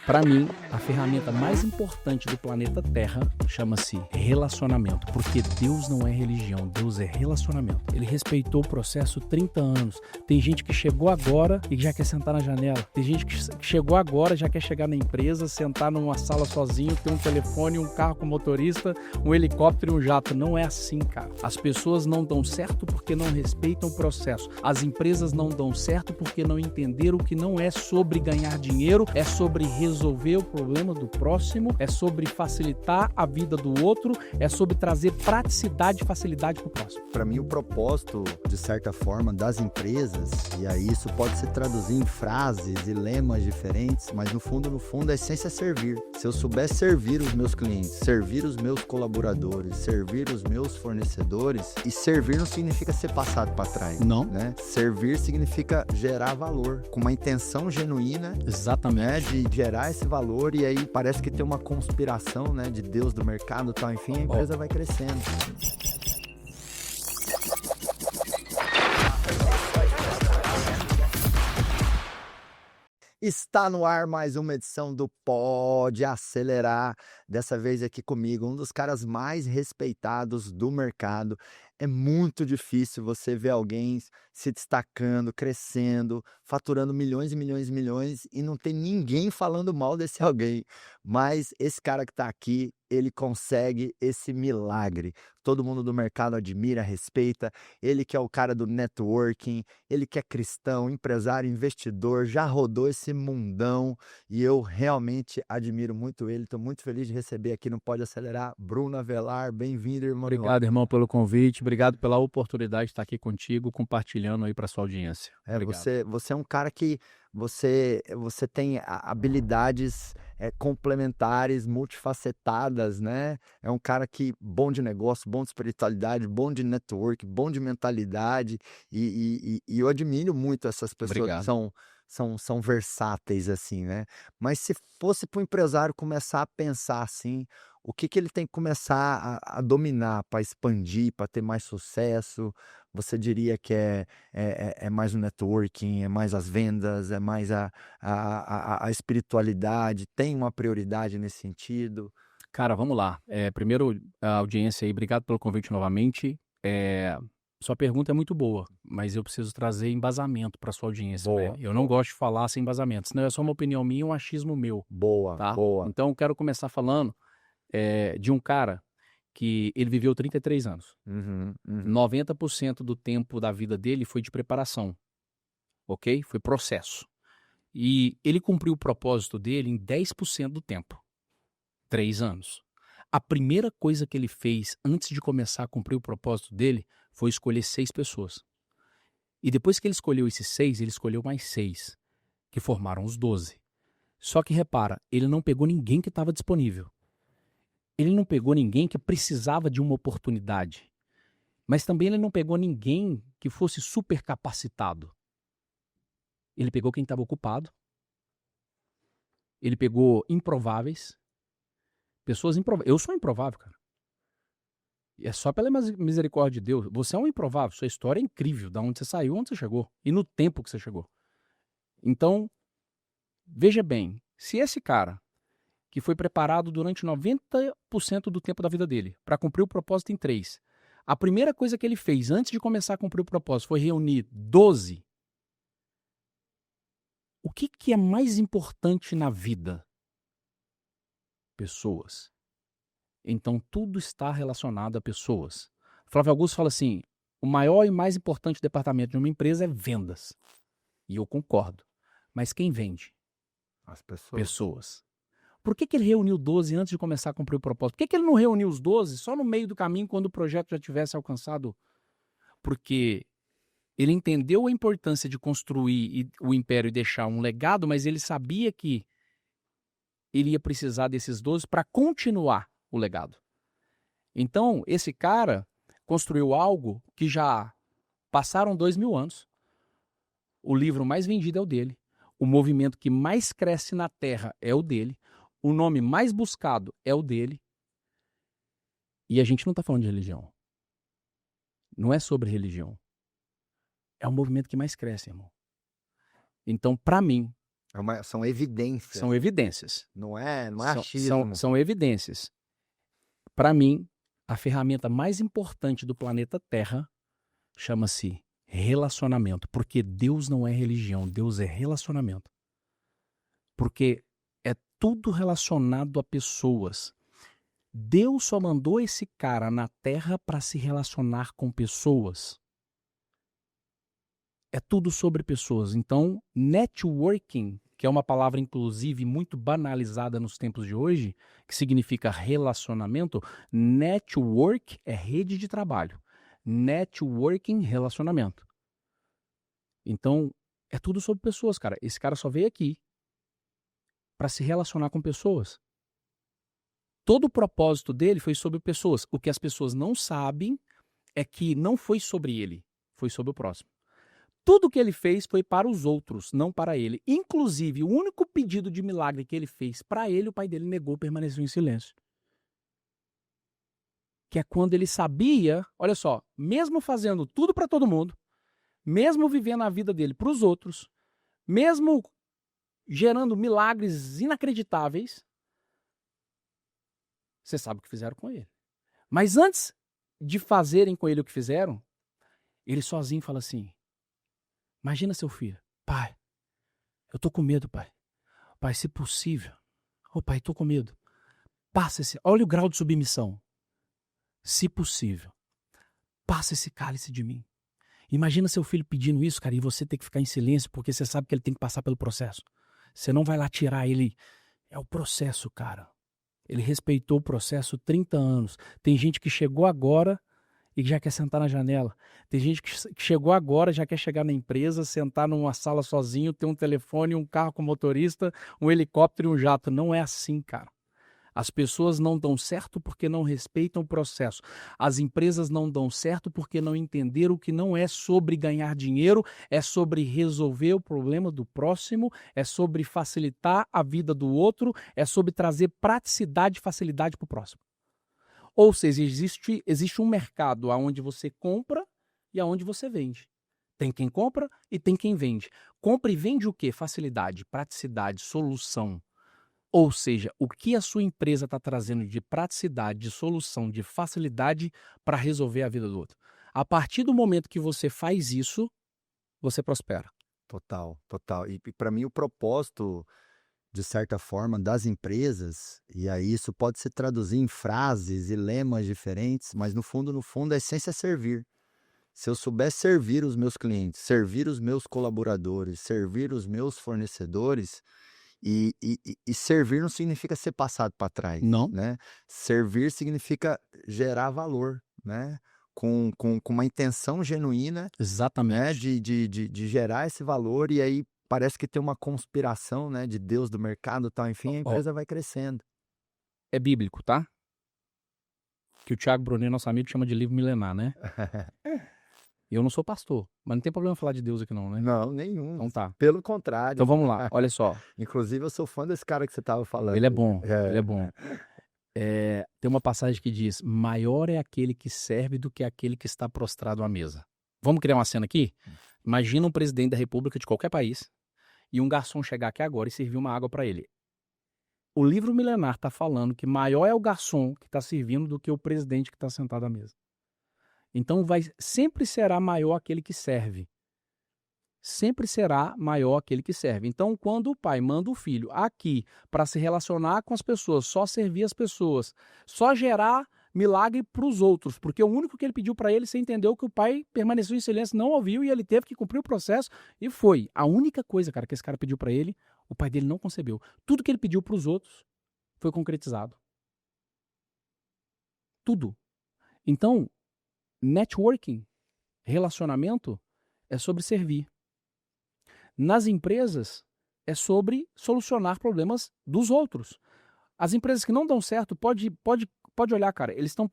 Para mim, a ferramenta mais importante do planeta Terra chama-se relacionamento, porque Deus não é religião, Deus é relacionamento. Ele respeitou o processo 30 anos. Tem gente que chegou agora e já quer sentar na janela. Tem gente que chegou agora e já quer chegar na empresa, sentar numa sala sozinho, ter um telefone, um carro com motorista, um helicóptero e um jato. Não é assim, cara. As pessoas não dão certo porque não respeitam o processo. As empresas não dão certo porque não entenderam que não é sobre ganhar dinheiro, é sobre resolver o problema do próximo, é sobre facilitar a vida do outro, é sobre trazer praticidade e facilidade para o próximo. Para mim, o propósito, de certa forma, das empresas, e aí isso pode se traduzir em frases e lemas diferentes, mas no fundo, a essência é servir. Se eu souber servir os meus clientes, servir os meus colaboradores, servir os meus fornecedores, e servir não significa ser passado para trás. Não. Né? Servir significa gerar valor, com uma intenção genuína. Exatamente. Né, de gerar esse valor, e aí parece que tem uma conspiração, né, de Deus do mercado e tal, enfim, a empresa vai crescendo. Está no ar mais uma edição do Pode Acelerar, dessa vez aqui comigo, um dos caras mais respeitados do mercado. É muito difícil você ver alguém se destacando, crescendo, faturando milhões e milhões e milhões e não tem ninguém falando mal desse alguém. Mas esse cara que está aqui, ele consegue esse milagre. Todo mundo do mercado admira, respeita. Ele que é o cara do networking, ele que é cristão, empresário, investidor, já rodou esse mundão e eu realmente admiro muito ele. Estou muito feliz de receber aqui no Pode Acelerar Bruno Avelar. Bem-vindo, irmão. Obrigado, irmão, pelo convite. Obrigado pela oportunidade de estar aqui contigo, compartilhando aí para sua audiência. Você é um cara que você tem habilidades complementares, multifacetadas, né? É um cara que bom de negócio, bom de espiritualidade, bom de network, bom de mentalidade, e eu admiro muito essas pessoas Obrigado. que são versáteis, assim, né? Mas se fosse para o empresário começar a pensar assim, o que ele tem que começar a dominar para expandir, para ter mais sucesso? Você diria que é mais o networking, é mais as vendas, é mais a espiritualidade? Tem uma prioridade nesse sentido? Cara, vamos lá. Primeiro, a audiência aí, obrigado pelo convite novamente. Sua pergunta é muito boa, mas eu preciso trazer embasamento para sua audiência. Boa, Eu não gosto de falar sem embasamento, senão é só uma opinião minha e um achismo meu, boa, tá? boa. Então, eu quero começar falando de um cara que ele viveu 33 anos. Uhum, uhum. 90% do tempo da vida dele foi de preparação, ok? Foi processo. E ele cumpriu o propósito dele em 10% do tempo. 3 anos. A primeira coisa que ele fez antes de começar a cumprir o propósito dele foi escolher 6 pessoas. E depois que ele escolheu esses 6, ele escolheu mais 6, que formaram os 12. Só que repara, ele não pegou ninguém que estava disponível. Ele não pegou ninguém que precisava de uma oportunidade. Mas também ele não pegou ninguém que fosse super capacitado. Ele pegou quem estava ocupado. Ele pegou improváveis. Pessoas improváveis. Eu sou improvável, cara. E é só pela misericórdia de Deus. Você é um improvável. Sua história é incrível. Da onde você saiu, onde você chegou. E no tempo que você chegou. Então, veja bem. Se esse cara, que foi preparado durante 90% do tempo da vida dele, para cumprir o propósito em 3, a primeira coisa que ele fez antes de começar a cumprir o propósito foi reunir 12. O que é mais importante na vida? Pessoas. Então, tudo está relacionado a pessoas. Flávio Augusto fala assim, o maior e mais importante departamento de uma empresa é vendas. E eu concordo. Mas quem vende? As pessoas. Pessoas. Por que ele reuniu 12 antes de começar a cumprir o propósito? Por que ele não reuniu os 12 só no meio do caminho, quando o projeto já tivesse alcançado? Porque ele entendeu a importância de construir o império e deixar um legado, mas ele sabia que ele ia precisar desses 12 para continuar o legado. Então, esse cara construiu algo que já passaram 2000 anos. O livro mais vendido é o dele. O movimento que mais cresce na Terra é o dele. O nome mais buscado é o dele. E a gente não está falando de religião. Não é sobre religião. É o movimento que mais cresce, irmão. Então, para mim, São evidências, São evidências. não é São, achismo. são evidências. Para mim, a ferramenta mais importante do planeta Terra chama-se relacionamento. Porque Deus não é religião, Deus é relacionamento. Porque é tudo relacionado a pessoas. Deus só mandou esse cara na Terra para se relacionar com pessoas. É tudo sobre pessoas. Então, networking, que é uma palavra inclusive muito banalizada nos tempos de hoje, que significa relacionamento, network é rede de trabalho. Networking, relacionamento. Então, é tudo sobre pessoas, cara. Esse cara só veio aqui para se relacionar com pessoas. Todo o propósito dele foi sobre pessoas. O que as pessoas não sabem é que não foi sobre ele, foi sobre o próximo. Tudo que ele fez foi para os outros, não para ele. Inclusive, o único pedido de milagre que ele fez para ele, o pai dele negou, permaneceu em silêncio. Que é quando ele sabia, olha só, mesmo fazendo tudo para todo mundo, mesmo vivendo a vida dele para os outros, mesmo gerando milagres inacreditáveis, você sabe o que fizeram com ele. Mas antes de fazerem com ele o que fizeram, ele sozinho fala assim, imagina seu filho, pai, eu tô com medo, pai. Pai, se possível, pai, tô com medo. Passa esse, olha o grau de submissão. Se possível, passa esse cálice de mim. Imagina seu filho pedindo isso, cara, e você ter que ficar em silêncio porque você sabe que ele tem que passar pelo processo. Você não vai lá tirar ele. É o processo, cara. Ele respeitou o processo 30 anos. Tem gente que chegou agora e já quer sentar na janela. Tem gente que chegou agora e já quer chegar na empresa, sentar numa sala sozinho, ter um telefone, um carro com motorista, um helicóptero e um jato. Não é assim, cara. As pessoas não dão certo porque não respeitam o processo. As empresas não dão certo porque não entenderam que não é sobre ganhar dinheiro, é sobre resolver o problema do próximo, é sobre facilitar a vida do outro, é sobre trazer praticidade e facilidade para o próximo. Ou seja, existe um mercado onde você compra e onde você vende. Tem quem compra e tem quem vende. Compra e vende o quê? Facilidade, praticidade, solução. Ou seja, o que a sua empresa está trazendo de praticidade, de solução, de facilidade para resolver a vida do outro. A partir do momento que você faz isso, você prospera. Total, total. E para mim o propósito, de certa forma, das empresas, e aí isso pode se traduzir em frases e lemas diferentes, mas no fundo, a essência é servir. Se eu souber servir os meus clientes, servir os meus colaboradores, servir os meus fornecedores, e servir não significa ser passado para trás, Não? né? Servir significa gerar valor, né? Com uma intenção genuína, né? Exatamente. De gerar esse valor, e aí parece que tem uma conspiração, né? De Deus, do mercado e tal, enfim, a Ó, empresa vai crescendo. é bíblico, tá? Que o Thiago Brunet, nosso amigo, chama de livro milenar, né? Eu não sou pastor, mas não tem problema falar de Deus aqui não, né? Não, nenhum. Então tá. Pelo contrário. Então vamos lá, olha só. Inclusive, eu sou fã desse cara que você estava falando. Ele é bom, É. ele é bom. Tem uma passagem que diz, maior é aquele que serve do que aquele que está prostrado à mesa. Vamos criar uma cena aqui? Imagina um presidente da república de qualquer país e um garçom chegar aqui agora e servir uma água para ele. O livro milenar está falando que maior é o garçom que está servindo do que o presidente que está sentado à mesa. Então sempre será maior aquele que serve. Sempre será maior aquele que serve. Então, quando o pai manda o filho aqui para se relacionar com as pessoas, só servir as pessoas, só gerar milagre para os outros, porque o único que ele pediu para ele, você entendeu que o pai permaneceu em silêncio, não ouviu e ele teve que cumprir o processo e foi. A única coisa, cara, que esse cara pediu para ele, o pai dele não concebeu. Tudo que ele pediu para os outros foi concretizado. Tudo. Então, networking, relacionamento, é sobre servir. Nas empresas, é sobre solucionar problemas dos outros. As empresas que não dão certo, pode olhar, cara, eles estão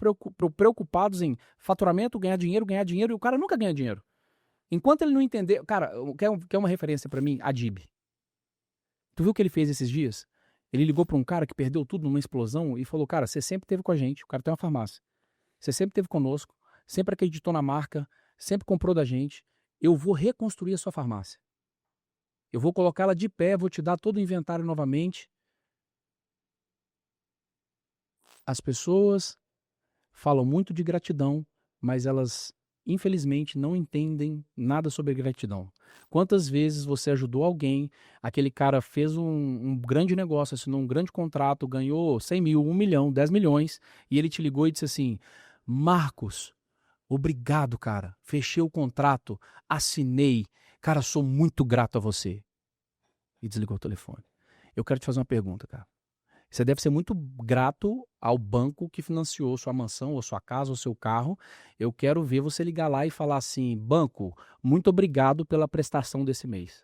preocupados em faturamento, ganhar dinheiro, e o cara nunca ganha dinheiro. Enquanto ele não entender... Cara, quer uma referência pra mim? Adib. Tu viu o que ele fez esses dias? Ele ligou pra um cara que perdeu tudo numa explosão e falou, cara, você sempre esteve com a gente, o cara tem uma farmácia. Você sempre esteve conosco, sempre acreditou na marca, sempre comprou da gente. Eu vou reconstruir a sua farmácia. Eu vou colocá-la de pé, vou te dar todo o inventário novamente. As pessoas falam muito de gratidão, mas elas, infelizmente, não entendem nada sobre gratidão. Quantas vezes você ajudou alguém, aquele cara fez um grande negócio, assinou um grande contrato, ganhou 100 mil, 1 milhão, 10 milhões, e ele te ligou e disse assim: Marcos, obrigado, cara, fechei o contrato, assinei, cara, sou muito grato a você. E desligou o telefone. Eu quero te fazer uma pergunta, cara. Você deve ser muito grato ao banco que financiou sua mansão, ou sua casa, ou seu carro. Eu quero ver você ligar lá e falar assim: banco, muito obrigado pela prestação desse mês.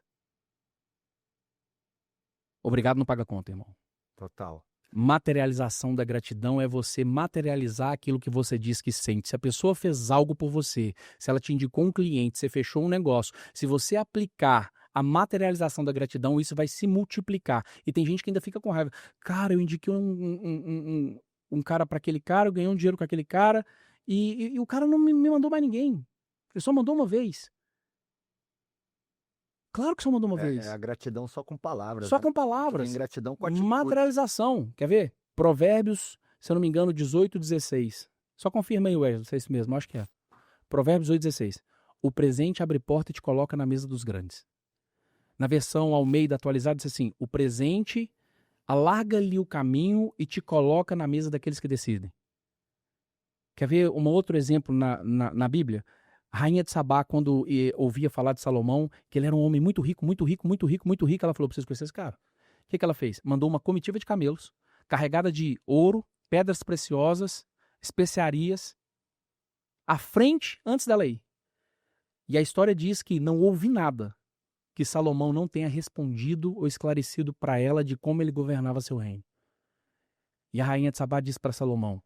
Obrigado não paga conta, irmão. Total. Materialização da gratidão é você materializar aquilo que você diz que sente. Se a pessoa fez algo por você, se ela te indicou um cliente, você fechou um negócio, se você aplicar a materialização da gratidão, isso vai se multiplicar. E tem gente que ainda fica com raiva. Cara, eu indiquei um cara para aquele cara, eu ganhei um dinheiro com aquele cara, e o cara não me mandou mais ninguém. Ele só mandou uma vez. Claro que só mandou uma vez. É a gratidão só com palavras, Só né? com palavras. Tem gratidão com atitude. Materialização. Quer ver? Provérbios, se eu não me engano, 18, 16. Só confirma aí, Wesley, não sei se mesmo, acho que é. Provérbios 18, 16. O presente abre porta e te coloca na mesa dos grandes. Na versão Almeida atualizada, diz assim: o presente alarga-lhe o caminho e te coloca na mesa daqueles que decidem. Quer ver um outro exemplo na Bíblia? A rainha de Sabá, quando ouvia falar de Salomão, que ele era um homem muito rico, muito rico, muito rico, muito rico, ela falou: preciso conhecer esse cara. O que ela fez? Mandou uma comitiva de camelos, carregada de ouro, pedras preciosas, especiarias, à frente antes dela ir. E a história diz que não houve nada que Salomão não tenha respondido ou esclarecido para ela de como ele governava seu reino. E a rainha de Sabá disse para Salomão: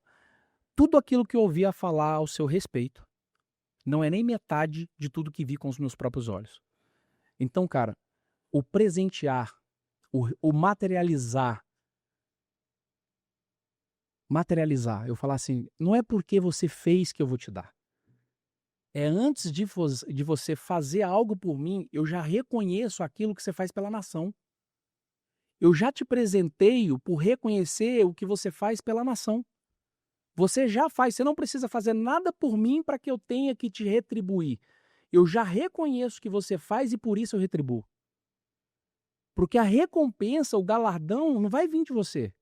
tudo aquilo que eu ouvia falar ao seu respeito não é nem metade de tudo que vi com os meus próprios olhos. Então, cara, o presentear, o materializar, eu falar assim, não é porque você fez que eu vou te dar. É antes de você fazer algo por mim, eu já reconheço aquilo que você faz pela nação. Eu já te presenteio por reconhecer o que você faz pela nação. Você já faz, você não precisa fazer nada por mim para que eu tenha que te retribuir. Eu já reconheço o que você faz e por isso eu retribuo. Porque a recompensa, o galardão, não vai vir de você.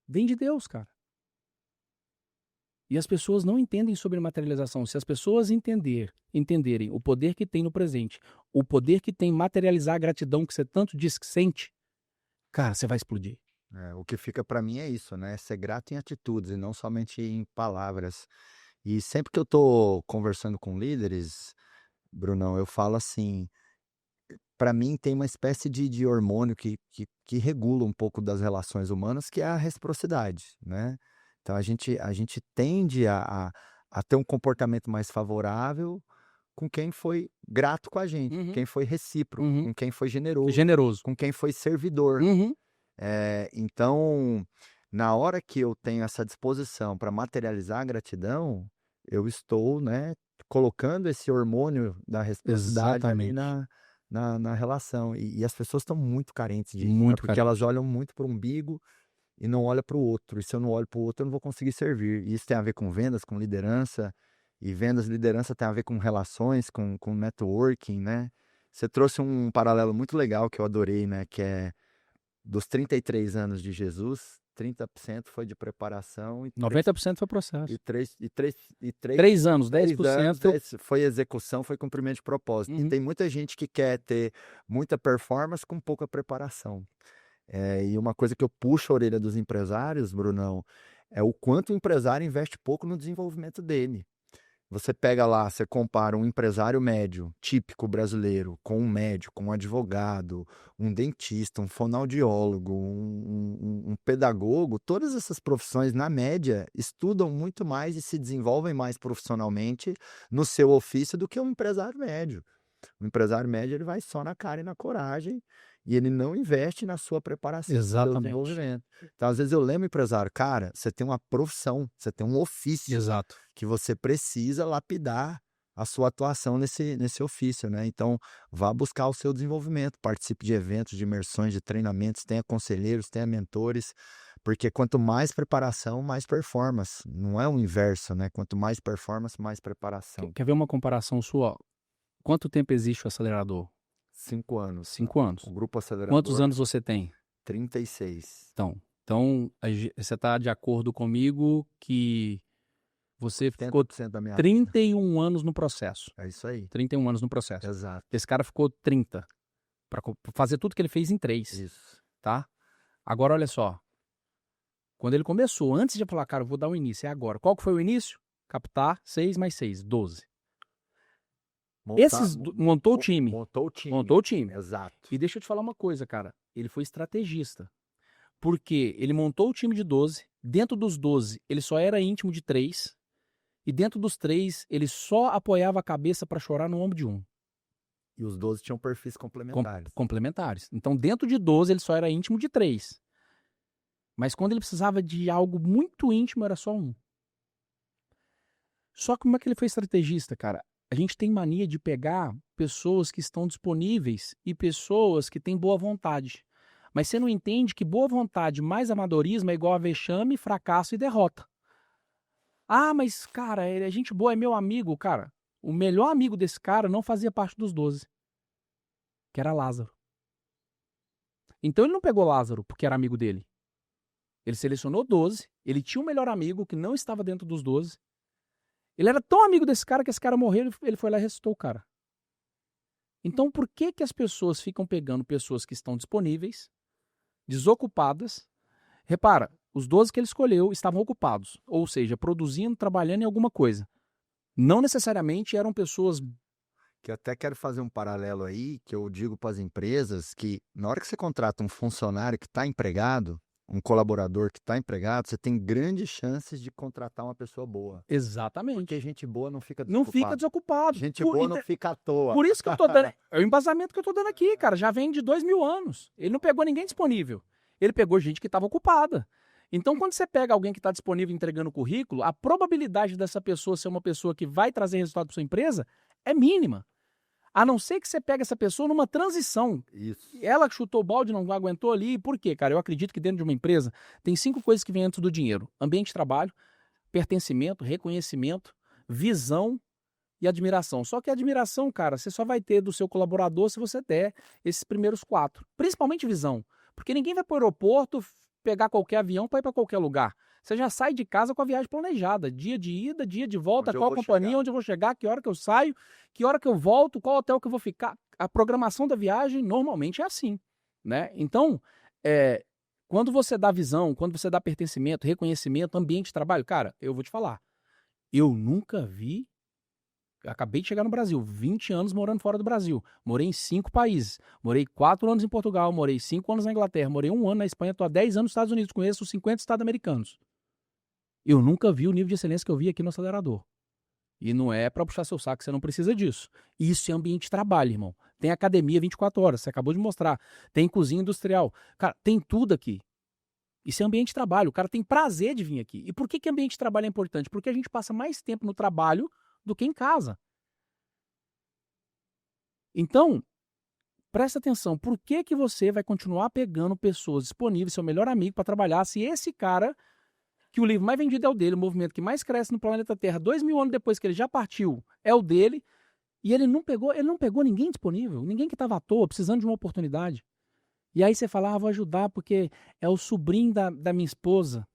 Vem de Deus, cara. E as pessoas não entendem sobre materialização. Se as pessoas entenderem o poder que tem no presente, o poder que tem materializar a gratidão que você tanto diz que sente, cara, você vai explodir. O que fica para mim é isso, né? Ser grato em atitudes e não somente em palavras. E sempre que eu tô conversando com líderes, Brunão, eu falo assim, para mim tem uma espécie de hormônio que regula um pouco das relações humanas, que é a reciprocidade, né? Então a gente tende a ter um comportamento mais favorável com quem foi grato com a gente, quem foi recíproco, com quem foi Generoso. com quem foi servidor. Então, na hora que eu tenho essa disposição para materializar a gratidão, eu estou, né, colocando esse hormônio da reciprocidade ali na relação. E as pessoas estão muito carentes disso, né, porque elas olham muito para o umbigo e não olham para o outro. E se eu não olho para o outro, eu não vou conseguir servir. E isso tem a ver com vendas, com liderança. E vendas e liderança tem a ver com relações, com networking, né? Você trouxe um paralelo muito legal que eu adorei, né? Que é dos 33 anos de Jesus, 30% foi de preparação. 90% foi processo. E 3 anos, 10% foi execução, foi cumprimento de propósito. E tem muita gente que quer ter muita performance com pouca preparação. E uma coisa que eu puxo a orelha dos empresários, Brunão, é o quanto o empresário investe pouco no desenvolvimento dele. Você pega lá, você compara um empresário médio, típico brasileiro, com um médico, um advogado, um dentista, um fonoaudiólogo, um pedagogo, todas essas profissões, na média, estudam muito mais e se desenvolvem mais profissionalmente no seu ofício do que um empresário médio. O empresário médio, ele vai só na cara e na coragem, e ele não investe na sua preparação, no seu desenvolvimento. Então, às vezes eu lembro, empresário, cara, você tem uma profissão, você tem um ofício Exato. que você precisa lapidar a sua atuação nesse ofício, né. Então, vá buscar o seu desenvolvimento, participe de eventos, de imersões, de treinamentos, tenha conselheiros, tenha mentores, porque quanto mais preparação, mais performance. Não é o inverso, né, quanto mais performance, mais preparação. Quer ver uma comparação sua? Quanto tempo existe o acelerador? 5 anos. 5 anos. O grupo acelerador. Quantos anos você tem? 36. Então você está de acordo comigo que você ficou 70% da minha 31 anos no processo. É isso aí. 31 anos no processo. Exato. Esse cara ficou 30 para fazer tudo que ele fez em 3, Isso. tá? Agora olha só. Quando ele começou, antes de falar, cara, eu vou dar o início, é agora. Qual que foi o início? Captar 6 mais 6, 12. Montou o time. Montou o time. Montou o time. Exato. E deixa eu te falar uma coisa, cara. Ele foi estrategista. Porque ele montou o time de 12. Dentro dos 12, ele só era íntimo de 3. E dentro dos 3, ele só apoiava a cabeça para chorar no ombro de um. E os 12 tinham perfis complementares. Complementares. Então, dentro de 12, ele só era íntimo de 3. Mas quando ele precisava de algo muito íntimo, era só um. Só que como é que ele foi estrategista, cara? A gente tem mania de pegar pessoas que estão disponíveis e pessoas que têm boa vontade. Mas você não entende que boa vontade mais amadorismo é igual a vexame, fracasso e derrota. Ah, mas, cara, ele é gente boa, é meu amigo. Cara, o melhor amigo desse cara não fazia parte dos 12, que era Lázaro. Então ele não pegou Lázaro porque era amigo dele. Ele selecionou 12, ele tinha um melhor amigo que não estava dentro dos 12. Ele era tão amigo desse cara que esse cara morreu, ele foi lá e ressuscitou o cara. Então por que as pessoas ficam pegando pessoas que estão disponíveis, desocupadas? Repara, os 12 que ele escolheu estavam ocupados, ou seja, produzindo, trabalhando em alguma coisa. Não necessariamente eram pessoas... Que eu até quero fazer um paralelo aí, que eu digo para as empresas que na hora que você contrata um funcionário que está empregado, um colaborador que está empregado, você tem grandes chances de contratar uma pessoa boa. Exatamente. Porque gente boa não fica desocupada. Não fica desocupado. Gente boa não fica à toa. Por isso que eu tô dando... É o embasamento que eu tô dando aqui, cara. Já vem de 2000 anos. Ele não pegou ninguém disponível. Ele pegou gente que estava ocupada. Então, quando você pega alguém que está disponível entregando currículo, a probabilidade dessa pessoa ser uma pessoa que vai trazer resultado para sua empresa é mínima. A não ser que você pegue essa pessoa numa transição. Isso. Ela chutou o balde, não aguentou ali. Por quê, cara? Eu acredito que dentro de uma empresa tem 5 coisas que vêm antes do dinheiro. Ambiente de trabalho, pertencimento, reconhecimento, visão e admiração. Só que a admiração, cara, você só vai ter do seu colaborador se você der esses primeiros 4. Principalmente visão. Porque ninguém vai para o aeroporto pegar qualquer avião para ir para qualquer lugar. Você já sai de casa com a viagem planejada. Dia de ida, dia de volta, qual companhia, onde eu vou chegar, que hora que eu saio, que hora que eu volto, qual hotel que eu vou ficar. A programação da viagem normalmente é assim, né? Então, quando você dá visão, quando você dá pertencimento, reconhecimento, ambiente de trabalho, cara, eu vou te falar, eu nunca vi... Acabei de chegar no Brasil, 20 anos morando fora do Brasil. Morei em 5 países. Morei 4 anos em Portugal, morei 5 anos na Inglaterra, morei 1 ano na Espanha, estou há 10 anos nos Estados Unidos, conheço os 50 estados americanos. Eu nunca vi o nível de excelência que eu vi aqui no acelerador. E não é para puxar seu saco, você não precisa disso. Isso é ambiente de trabalho, irmão. Tem academia 24 horas, você acabou de mostrar. Tem cozinha industrial. Cara, tem tudo aqui. Isso é ambiente de trabalho, o cara tem prazer de vir aqui. E por que ambiente de trabalho é importante? Porque a gente passa mais tempo no trabalho do que em casa. Então, presta atenção, por que você vai continuar pegando pessoas disponíveis, seu melhor amigo, para trabalhar, se esse cara, que o livro mais vendido é o dele, o movimento que mais cresce no planeta Terra, 2000 anos depois que ele já partiu, é o dele, e ele não pegou ninguém disponível, ninguém que estava à toa, precisando de uma oportunidade. E aí você fala, vou ajudar porque é o sobrinho da minha esposa,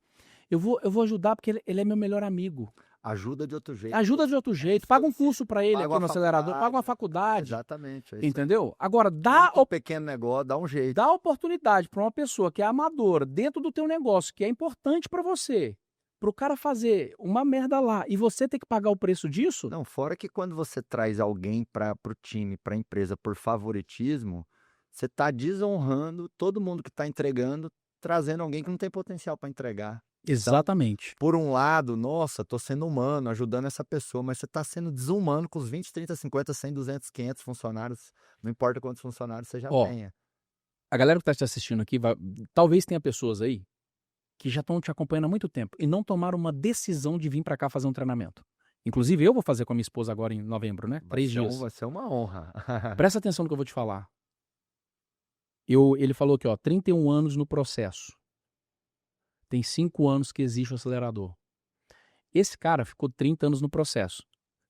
eu vou ajudar porque ele é meu melhor amigo. Ajuda de outro jeito. Ajuda de outro jeito. Paga um curso para ele aqui no acelerador. Paga uma faculdade. Exatamente. Entendeu? Agora, dá um pequeno negócio, dá um jeito. Dá oportunidade para uma pessoa que é amadora dentro do teu negócio, que é importante para você, para o cara fazer uma merda lá e você ter que pagar o preço disso? Não, fora que quando você traz alguém para o time, para a empresa por favoritismo, você está desonrando todo mundo que está entregando, trazendo alguém que não tem potencial para entregar. Exatamente. Então, por um lado, nossa, tô sendo humano, ajudando essa pessoa, mas você tá sendo desumano com os 20, 30, 50, 100, 200, 500 funcionários, não importa quantos funcionários você já tenha. A galera que tá te assistindo aqui, talvez tenha pessoas aí que já estão te acompanhando há muito tempo e não tomaram uma decisão de vir para cá fazer um treinamento. Inclusive, eu vou fazer com a minha esposa agora em novembro, né? 3 dias. Vai ser uma honra. Presta atenção no que eu vou te falar. Ele falou aqui, ó, 31 anos no processo. Tem 5 anos que existe o acelerador. Esse cara ficou 30 anos no processo.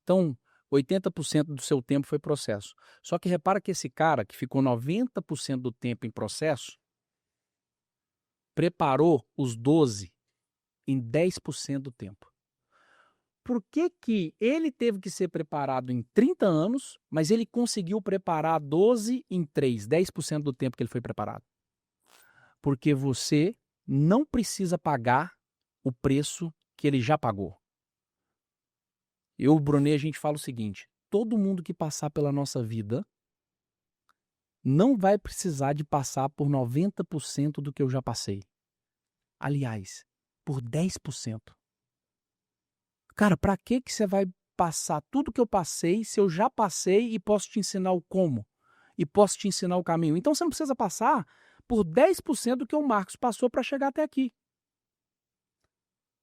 Então, 80% do seu tempo foi processo. Só que repara que esse cara, que ficou 90% do tempo em processo, preparou os 12 em 10% do tempo. Por que que ele teve que ser preparado em 30 anos, mas ele conseguiu preparar 12 em 3, 10% do tempo que ele foi preparado? Porque você não precisa pagar o preço que ele já pagou. Eu, o Brunet, a gente fala o seguinte: todo mundo que passar pela nossa vida não vai precisar de passar por 90% do que eu já passei. Aliás, por 10%. Cara, pra que você vai passar tudo que eu passei se eu já passei e posso te ensinar o como? E posso te ensinar o caminho? Então você não precisa passar por 10% do que o Marcos passou para chegar até aqui.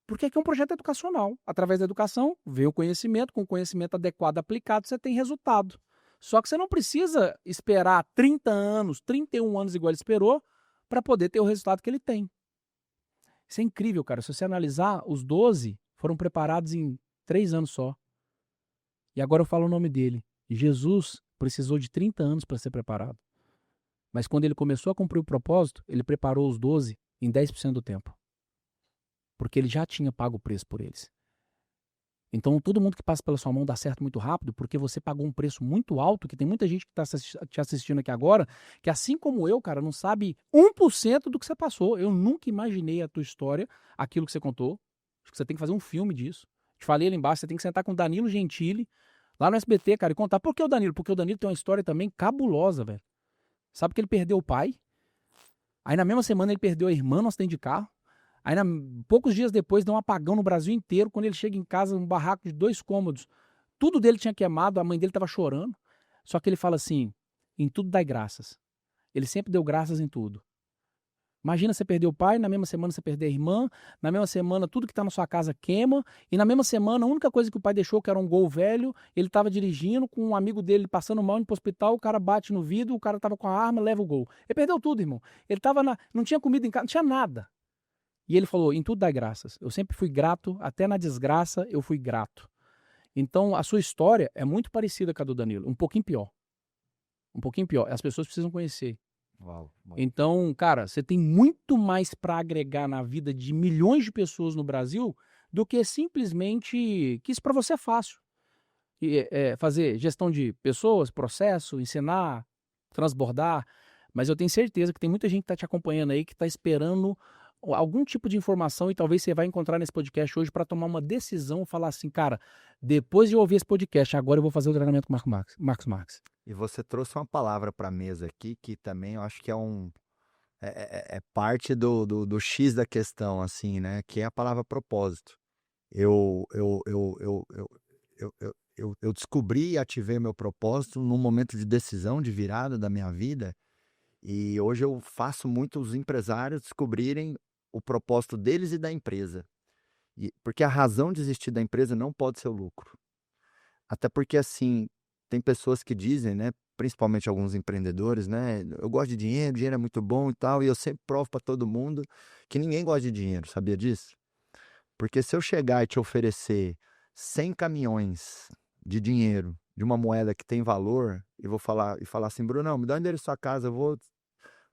Porque aqui é um projeto educacional. Através da educação, vem o conhecimento, com o conhecimento adequado aplicado, você tem resultado. Só que você não precisa esperar 30 anos, 31 anos igual ele esperou, para poder ter o resultado que ele tem. Isso é incrível, cara. Se você analisar, os 12 foram preparados em 3 anos só. E agora eu falo o nome dele. Jesus precisou de 30 anos para ser preparado. Mas quando ele começou a cumprir o propósito, ele preparou os 12 em 10% do tempo. Porque ele já tinha pago o preço por eles. Então, todo mundo que passa pela sua mão dá certo muito rápido, porque você pagou um preço muito alto, que tem muita gente que está te assistindo aqui agora, que assim como eu, cara, não sabe 1% do que você passou. Eu nunca imaginei a tua história, aquilo que você contou. Acho que você tem que fazer um filme disso. Te falei ali embaixo, você tem que sentar com o Danilo Gentili, lá no SBT, cara, e contar. Por que o Danilo? Porque o Danilo tem uma história também cabulosa, velho. Sabe que ele perdeu o pai? Aí na mesma semana ele perdeu a irmã no acidente de carro. Aí, poucos dias depois, deu um apagão no Brasil inteiro. Quando ele chega em casa, um barraco de 2 cômodos, tudo dele tinha queimado, a mãe dele estava chorando. Só que ele fala assim: em tudo dai graças. Ele sempre deu graças em tudo. Imagina você perder o pai, na mesma semana você perder a irmã, na mesma semana tudo que está na sua casa queima, e na mesma semana a única coisa que o pai deixou, que era um Gol velho, ele estava dirigindo com um amigo dele passando mal, indo para o hospital, o cara bate no vidro, o cara estava com a arma, leva o Gol. Ele perdeu tudo, irmão. Ele estava não tinha comida em casa, não tinha nada. E ele falou: em tudo dá graças. Eu sempre fui grato, até na desgraça eu fui grato. Então a sua história é muito parecida com a do Danilo, um pouquinho pior. Um pouquinho pior. As pessoas precisam conhecer. Uau, então, cara, você tem muito mais para agregar na vida de milhões de pessoas no Brasil do que simplesmente que isso para você é fácil. Fazer gestão de pessoas, processo, ensinar, transbordar. Mas eu tenho certeza que tem muita gente que está te acompanhando aí, que está esperando algum tipo de informação, e talvez você vai encontrar nesse podcast hoje para tomar uma decisão, falar assim: cara, depois de ouvir esse podcast, agora eu vou fazer o treinamento com o Marcos Marques. E você trouxe uma palavra para a mesa aqui, que também eu acho que é parte do X da questão, assim, né? Que é a palavra propósito. Eu descobri e ativei meu propósito num momento de decisão, de virada da minha vida, e hoje eu faço muito os empresários descobrirem o propósito deles e da empresa. Porque a razão de existir da empresa não pode ser o lucro. Até porque, assim, tem pessoas que dizem, né, principalmente alguns empreendedores, né, eu gosto de dinheiro, dinheiro é muito bom e tal, e eu sempre provo para todo mundo que ninguém gosta de dinheiro, sabia disso? Porque se eu chegar e te oferecer 100 caminhões de dinheiro, de uma moeda que tem valor, e falar assim: Brunão, me dá o endereço da sua casa, eu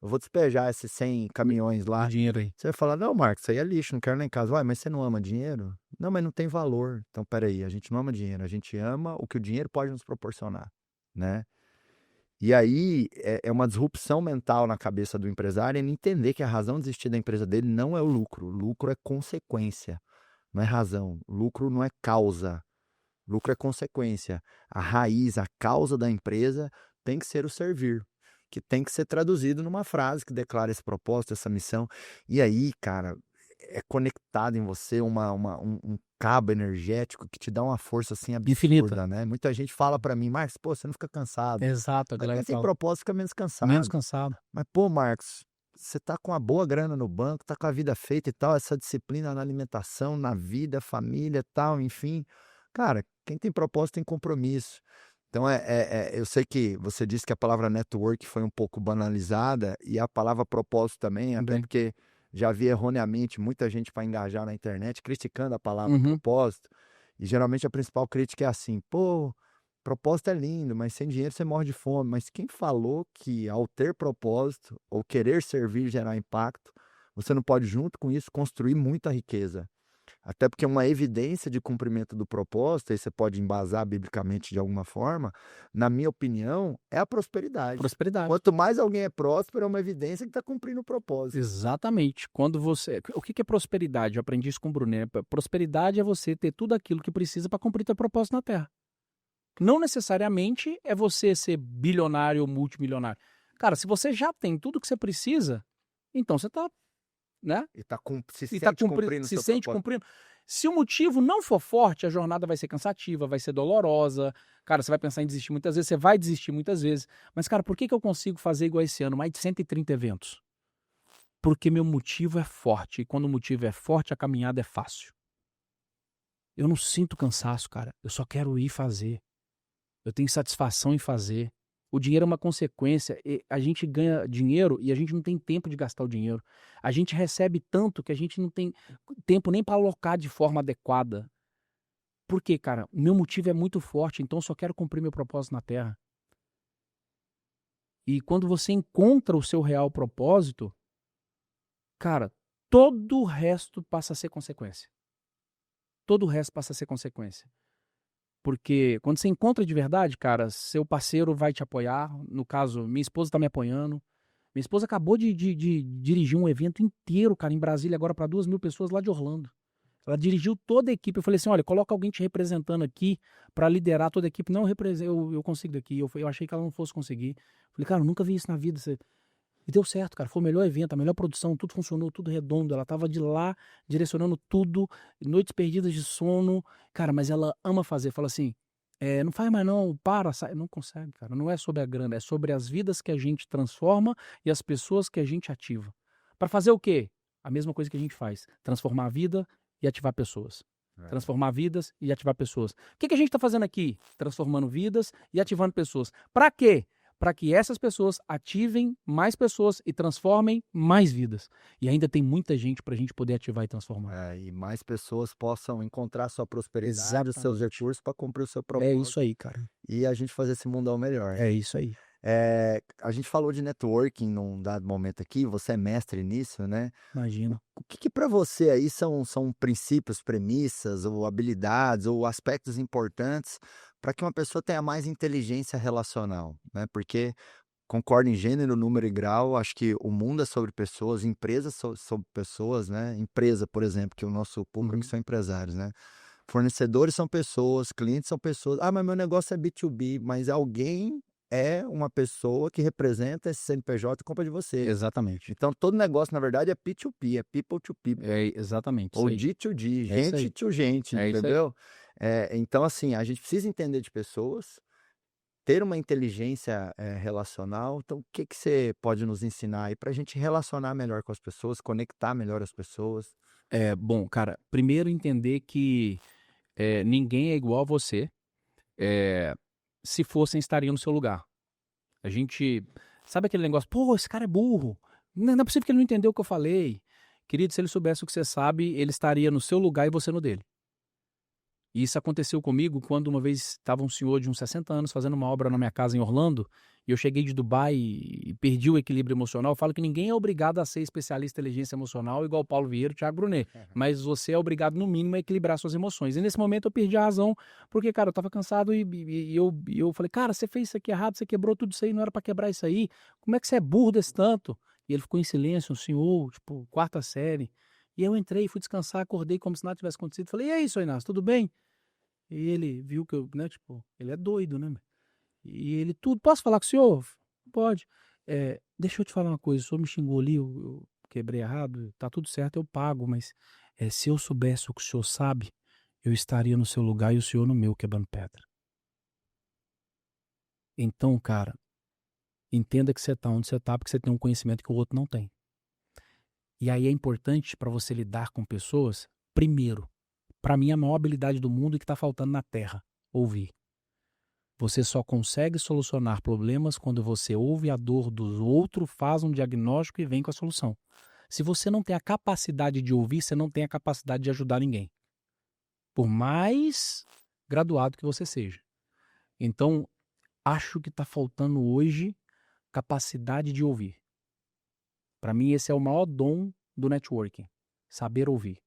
vou despejar esses 100 caminhões lá. Dinheiro aí. Você vai falar: não, Marcos, isso aí é lixo, não quero nem em casa. Uai, mas você não ama dinheiro? Não, mas não tem valor. Então, peraí, a gente não ama dinheiro, a gente ama o que o dinheiro pode nos proporcionar, né? E aí, é uma disrupção mental na cabeça do empresário em entender que a razão de existir da empresa dele não é o lucro é consequência, não é razão. Lucro não é causa, lucro é consequência. A raiz, a causa da empresa tem que ser o servir, que tem que ser traduzido numa frase que declara esse propósito, essa missão. E aí, cara, é conectado em você um cabo energético que te dá uma força assim absurda, infinita, né? Muita gente fala pra mim: Marcos, pô, você não fica cansado. Exato, a Mas galera quem tem fala. propósito fica menos cansado. Menos cansado. Mas, pô, Marcos, você tá com uma boa grana no banco, tá com a vida feita e tal, essa disciplina na alimentação, na vida, família e tal, enfim. Cara, quem tem propósito tem compromisso. Então, eu sei que você disse que a palavra network foi um pouco banalizada e a palavra propósito também, até Também. porque já vi erroneamente muita gente para engajar na internet criticando a palavra Uhum. propósito. E geralmente a principal crítica é assim: pô, propósito é lindo, mas sem dinheiro você morre de fome. Mas quem falou que ao ter propósito ou querer servir gerar impacto, você não pode, junto com isso, construir muita riqueza? Até porque uma evidência de cumprimento do propósito, aí você pode embasar biblicamente de alguma forma, na minha opinião, é a prosperidade. Prosperidade. Quanto mais alguém é próspero, é uma evidência que está cumprindo o propósito. Exatamente. Quando você. O que que é prosperidade? Eu aprendi isso com o Bruno, né? Prosperidade é você ter tudo aquilo que precisa para cumprir teu propósito na Terra. Não necessariamente é você ser bilionário ou multimilionário. Cara, se você já tem tudo que você precisa, então você tá, né? E se E tá sente cumprindo o se seu sente propósito. cumprindo. Se o motivo não for forte, a jornada vai ser cansativa, vai ser dolorosa. Cara, você vai pensar em desistir muitas vezes, você vai desistir muitas vezes. Mas, cara, por que que eu consigo fazer igual esse ano, mais de 130 eventos? Porque meu motivo é forte. E quando o motivo é forte, a caminhada é fácil. Eu não sinto cansaço, cara. Eu só quero ir fazer. Eu tenho satisfação em fazer. O dinheiro é uma consequência. A gente ganha dinheiro e a gente não tem tempo de gastar o dinheiro. A gente recebe tanto que a gente não tem tempo nem para alocar de forma adequada. Por quê, cara? O meu motivo é muito forte, então eu só quero cumprir meu propósito na Terra. E quando você encontra o seu real propósito, cara, todo o resto passa a ser consequência. Todo o resto passa a ser consequência. Porque quando você encontra de verdade, cara, seu parceiro vai te apoiar. No caso, minha esposa tá me apoiando. Minha esposa acabou de dirigir um evento inteiro, cara, em Brasília, agora para 2.000 pessoas lá de Orlando. Ela dirigiu toda a equipe. Eu falei assim: olha, coloca alguém te representando aqui para liderar toda a equipe. Não, eu consigo daqui. Eu achei que ela não fosse conseguir. Falei, cara, eu nunca vi isso na vida. E deu certo, cara. Foi o melhor evento, a melhor produção, tudo funcionou, tudo redondo. Ela tava de lá, direcionando tudo, noites perdidas de sono. Cara, mas ela ama fazer. Fala assim, não faz mais não, para, sai. Não consegue, cara. Não é sobre a grana, é sobre as vidas que a gente transforma e as pessoas que a gente ativa. Para fazer o quê? A mesma coisa que a gente faz. Transformar a vida e ativar pessoas. Transformar vidas e ativar pessoas. O que que a gente está fazendo aqui? Transformando vidas e ativando pessoas. Para quê? Para que essas pessoas ativem mais pessoas e transformem mais vidas. E ainda tem muita gente para a gente poder ativar e transformar. E mais pessoas possam encontrar sua prosperidade, os seus Exatamente. recursos para cumprir o seu É isso propósito aí, cara. e a gente fazer esse mundão melhor. É isso aí. A gente falou de networking num dado momento aqui, você é mestre nisso, né? Imagina. O que para você aí são princípios, premissas ou habilidades ou aspectos importantes para que uma pessoa tenha mais inteligência relacional, né? Porque concordo em gênero, número e grau, acho que o mundo é sobre pessoas, empresas sobre pessoas, né? Empresa, por exemplo, que o nosso público são empresários, né? Fornecedores são pessoas, clientes são pessoas. Ah, mas meu negócio é B2B, mas alguém é uma pessoa que representa esse CNPJ e compra de você. Exatamente. Então, todo negócio, na verdade, é P2P, é people to people, É exatamente isso ou aí. D2D, É isso gente aí. to gente, É isso aí. entendeu? Então, assim, a gente precisa entender de pessoas, ter uma inteligência relacional. Então, o que que você pode nos ensinar aí para a gente relacionar melhor com as pessoas, conectar melhor as pessoas? Bom, cara, primeiro entender que ninguém é igual a você. É, se fossem, estariam no seu lugar. A gente. Sabe aquele negócio? Pô, esse cara é burro. Não é possível que ele não entendeu o que eu falei. Querido, se ele soubesse o que você sabe, ele estaria no seu lugar e você no dele. E isso aconteceu comigo quando uma vez estava um senhor de uns 60 anos fazendo uma obra na minha casa em Orlando, e eu cheguei de Dubai e perdi o equilíbrio emocional. Eu falo que ninguém é obrigado a ser especialista em inteligência emocional igual o Paulo Vieira e o Thiago Brunet, mas você é obrigado, no mínimo, a equilibrar suas emoções. E nesse momento eu perdi a razão, porque, cara, eu estava cansado e eu falei, cara, você fez isso aqui errado, você quebrou tudo isso aí, não era para quebrar isso aí. Como é que você é burro desse tanto? E ele ficou em silêncio, um senhor, tipo, quarta série. E eu entrei, fui descansar, acordei como se nada tivesse acontecido. Falei, e aí, seu Inácio, tudo bem? E ele viu que eu, né, tipo, ele é doido, né? E ele, tudo, posso falar com o senhor? Pode. Deixa eu te falar uma coisa, o senhor me xingou ali, eu quebrei errado, tá tudo certo, eu pago, mas se eu soubesse o que o senhor sabe, eu estaria no seu lugar e o senhor no meu, quebrando pedra. Então, cara, entenda que você tá onde você tá, porque você tem um conhecimento que o outro não tem. E aí é importante para você lidar com pessoas, primeiro, Pra mim, a maior habilidade do mundo e que tá faltando na Terra, ouvir. Você só consegue solucionar problemas quando você ouve a dor do outro, faz um diagnóstico e vem com a solução. Se você não tem a capacidade de ouvir, você não tem a capacidade de ajudar ninguém. Por mais graduado que você seja. Então, acho que está faltando hoje capacidade de ouvir. Para mim, esse é o maior dom do networking. Saber ouvir.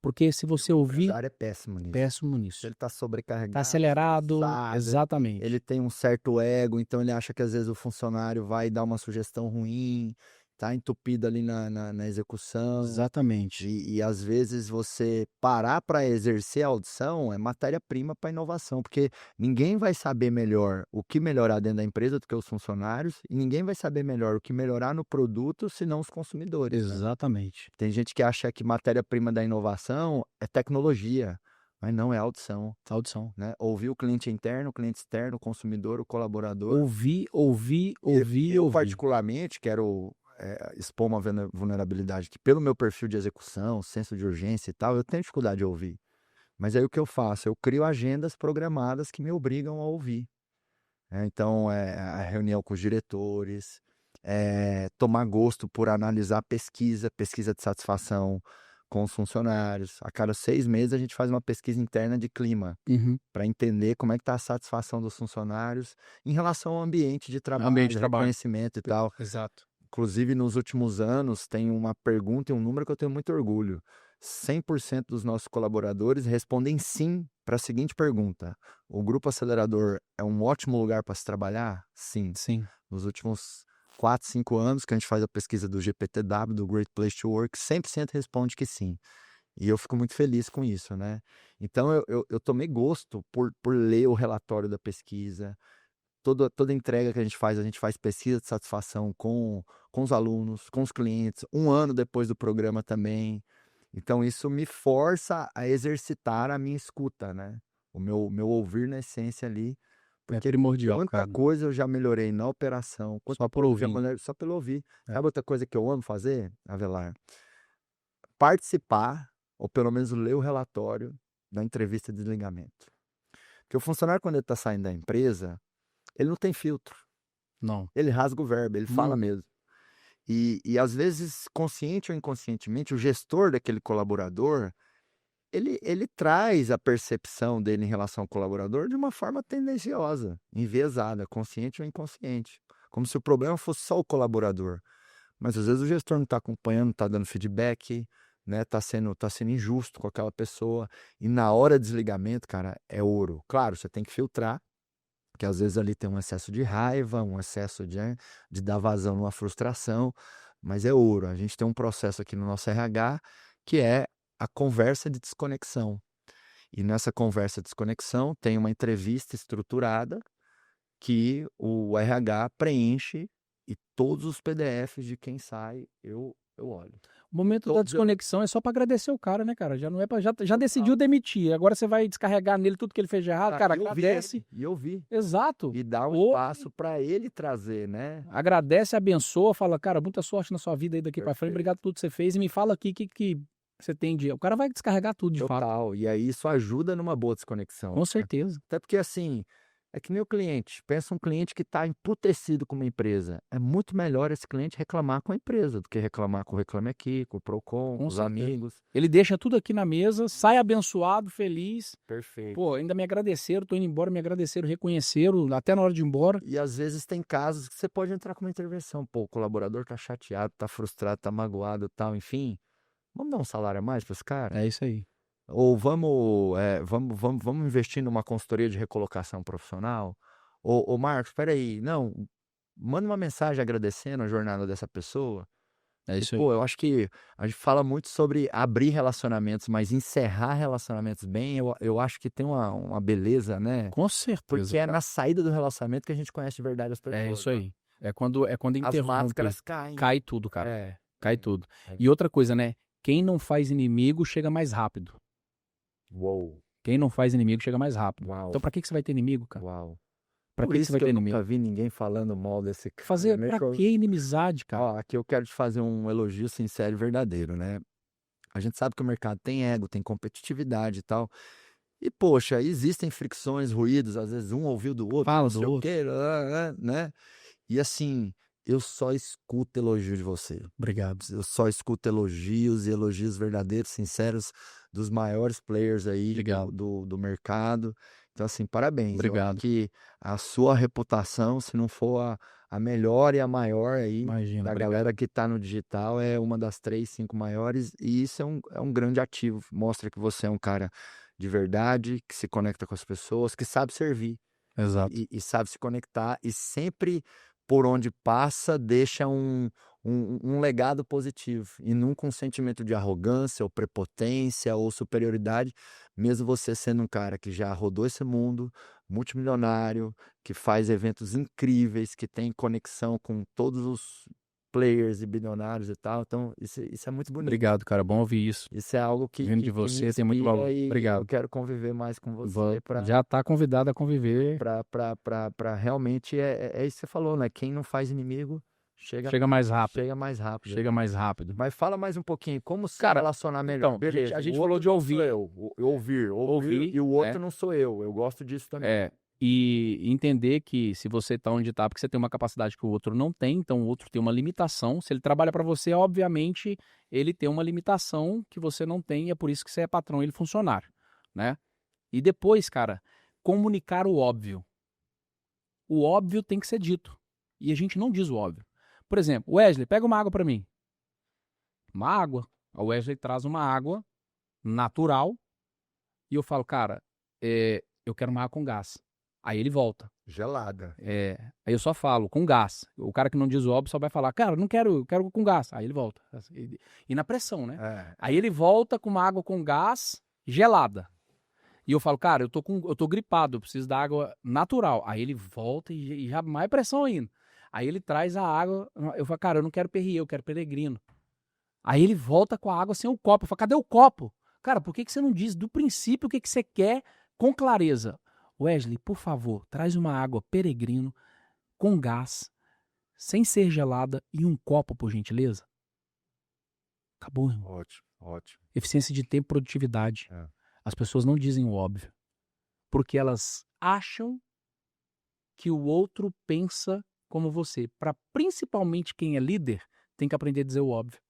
Porque se você O ouvir, empresário é péssimo nisso. péssimo Se nisso. ele está sobrecarregado, Está acelerado, estressado, exatamente. ele tem um certo ego, então ele acha que às vezes o funcionário vai dar uma sugestão ruim, tá entupido ali na execução. Exatamente. E às vezes você parar para exercer a audição é matéria-prima para inovação, porque ninguém vai saber melhor o que melhorar dentro da empresa do que os funcionários, e ninguém vai saber melhor o que melhorar no produto senão os consumidores, né? Exatamente. Tem gente que acha que matéria-prima da inovação é tecnologia, mas não, é audição, Audição. né? Ouvir o cliente interno, o cliente externo, o consumidor, o colaborador. Ouvir. Eu particularmente quero expor uma vulnerabilidade que, pelo meu perfil de execução, senso de urgência e tal, eu tenho dificuldade de ouvir. Mas aí o que eu faço? Eu crio agendas programadas que me obrigam a ouvir. Então, a reunião com os diretores, tomar gosto por analisar pesquisa de satisfação com os funcionários. A cada 6 meses a gente faz uma pesquisa interna de clima, Uhum. para entender como é que está a satisfação dos funcionários em relação ao ambiente de trabalho, reconhecimento e tal. Exato. Inclusive, nos últimos anos, tem uma pergunta e um número que eu tenho muito orgulho. 100% dos nossos colaboradores respondem sim para a seguinte pergunta: o Grupo Acelerador é um ótimo lugar para se trabalhar? Sim. Sim. Nos últimos 4, 5 anos que a gente faz a pesquisa do GPTW, do Great Place to Work, 100% responde que sim. E eu fico muito feliz com isso, né? Então, eu tomei gosto por ler o relatório da pesquisa. Toda entrega que a gente faz pesquisa de satisfação com os alunos, com os clientes, 1 ano depois do programa também. Então isso me força a exercitar a minha escuta, né? O meu ouvir na essência ali, É porque primordial, quanta cara. coisa eu já melhorei na operação, Só por ouvir. só pelo ouvir. É. Sabe outra coisa que eu amo fazer, Avelar? Participar, ou pelo menos ler o relatório da entrevista de desligamento. Porque o funcionário, quando ele está saindo da empresa, ele não tem filtro. Não. Ele rasga o verbo, ele fala mesmo. E às vezes, consciente ou inconscientemente, o gestor daquele colaborador, ele traz a percepção dele em relação ao colaborador de uma forma tendenciosa, enviesada, consciente ou inconsciente. Como se o problema fosse só o colaborador. Mas às vezes o gestor não está acompanhando, não está dando feedback, né? Tá sendo injusto com aquela pessoa. E na hora de desligamento, cara, é ouro. Claro, você tem que filtrar, porque às vezes ali tem um excesso de raiva, um excesso de dar vazão numa frustração, mas é ouro. A gente tem um processo aqui no nosso RH que é a conversa de desconexão. E nessa conversa de desconexão tem uma entrevista estruturada que o RH preenche e todos os PDFs de quem sai eu olho. O momento da desconexão é só para agradecer o cara, né, cara? Já não é para já decidiu demitir. Agora você vai descarregar nele tudo que ele fez de errado, cara, agradece. E eu vi. Exato. E dá um espaço para ele trazer, né? Agradece, abençoa, fala, cara, muita sorte na sua vida aí daqui para frente, Perfeito. obrigado por tudo que você fez e me fala aqui que você tem de... O cara vai descarregar tudo, de fato. Total. E aí isso ajuda numa boa desconexão. Com certeza. Até porque, assim, é que nem o cliente. Pensa um cliente que está emputecido com uma empresa. É muito melhor esse cliente reclamar com a empresa do que reclamar com o Reclame Aqui, com o Procon, com os amigos. Ele deixa tudo aqui na mesa, sai abençoado, feliz. Perfeito. Pô, ainda me agradeceram, tô indo embora, me agradeceram, reconheceram, até na hora de ir embora. E às vezes tem casos que você pode entrar com uma intervenção. Pô, o colaborador tá chateado, tá frustrado, tá magoado e tal, enfim. Vamos dar um salário a mais para esse cara? É isso aí. Ou vamos investir numa consultoria de recolocação profissional? Ou Marcos, espera aí, não, manda uma mensagem agradecendo a jornada dessa pessoa. É isso aí. Pô, eu acho que a gente fala muito sobre abrir relacionamentos, mas encerrar relacionamentos bem, eu acho que tem uma beleza, né? Com certeza. Porque é na saída do relacionamento que a gente conhece de verdade as pessoas. É isso aí. É quando As interrompe. máscaras caem. Cai tudo, cara. Cai tudo. É. E outra coisa, né? Quem não faz inimigo chega mais rápido. Uou. Quem não faz inimigo chega mais rápido. Uau. Então pra que você vai ter inimigo, cara? Uau. Pra Por que isso você vai que ter eu inimigo? nunca vi ninguém falando mal desse cara. Pra que inimizade, cara? Ó, aqui eu quero te fazer um elogio sincero e verdadeiro, né? A gente sabe que o mercado tem ego, tem competitividade e tal. E, poxa, existem fricções, ruídos, às vezes um ouviu do outro, Fala não do sei o outro. quê, né? E assim, eu só escuto elogio de você. Obrigado. Eu só escuto elogios e elogios verdadeiros, sinceros, dos maiores players aí Obrigado. do mercado. Então, assim, parabéns. Eu acho Obrigado. que a sua reputação, se não for a melhor e a maior aí, Imagina, da obrigado. galera que está no digital, é uma das 3, 5 maiores, e isso é um grande ativo. Mostra que você é um cara de verdade, que se conecta com as pessoas, que sabe servir Exato. e sabe se conectar e sempre por onde passa deixa um legado positivo e nunca um sentimento de arrogância ou prepotência ou superioridade, mesmo você sendo um cara que já rodou esse mundo, multimilionário, que faz eventos incríveis, que tem conexão com todos os players e bilionários e tal, então isso é muito bonito. Obrigado, cara. Bom ouvir isso. Isso é algo que, Vindo de que, que me você tem muito valor. inspira e eu Obrigado. quero conviver mais com você para Já está convidado a conviver. para realmente é isso que você falou, né? Quem não faz inimigo chega, Chega mais rápido. chega mais rápido. Chega mais rápido. Mas fala mais um pouquinho, como se Cara, relacionar melhor? então, Beleza, a o gente outro falou de não sou ouvir. eu, ouvir, e o outro né? não sou eu gosto disso também. E entender que se você está onde está, porque você tem uma capacidade que o outro não tem, então o outro tem uma limitação. Se ele trabalha para você, obviamente, ele tem uma limitação que você não tem, e é por isso que você é patrão e ele funcionário, né? E depois, cara, comunicar o óbvio. O óbvio tem que ser dito. E a gente não diz o óbvio. Por exemplo, Wesley, pega uma água para mim. Uma água. A Wesley traz uma água natural e eu falo, cara, eu quero uma água com gás. Aí ele volta. Gelada. Aí eu só falo, com gás. O cara que não diz o óbvio só vai falar, cara, não quero, eu quero com gás. Aí ele volta. E na pressão, né? Aí ele volta com uma água com gás gelada. E eu falo, cara, eu tô gripado, eu preciso da água natural. Aí ele volta e já mais pressão ainda. Aí ele traz a água, eu falo, cara, eu não quero Perrier, eu quero Peregrino. Aí ele volta com a água sem o copo. Eu falo, cadê o copo? Cara, por que você não diz do princípio o que você quer com clareza? Wesley, por favor, traz uma água Peregrino com gás, sem ser gelada e um copo, por gentileza. Acabou, irmão. Ótimo, ótimo. Eficiência de tempo e produtividade. As pessoas não dizem o óbvio, porque elas acham que o outro pensa como você. Para principalmente quem é líder, tem que aprender a dizer o óbvio.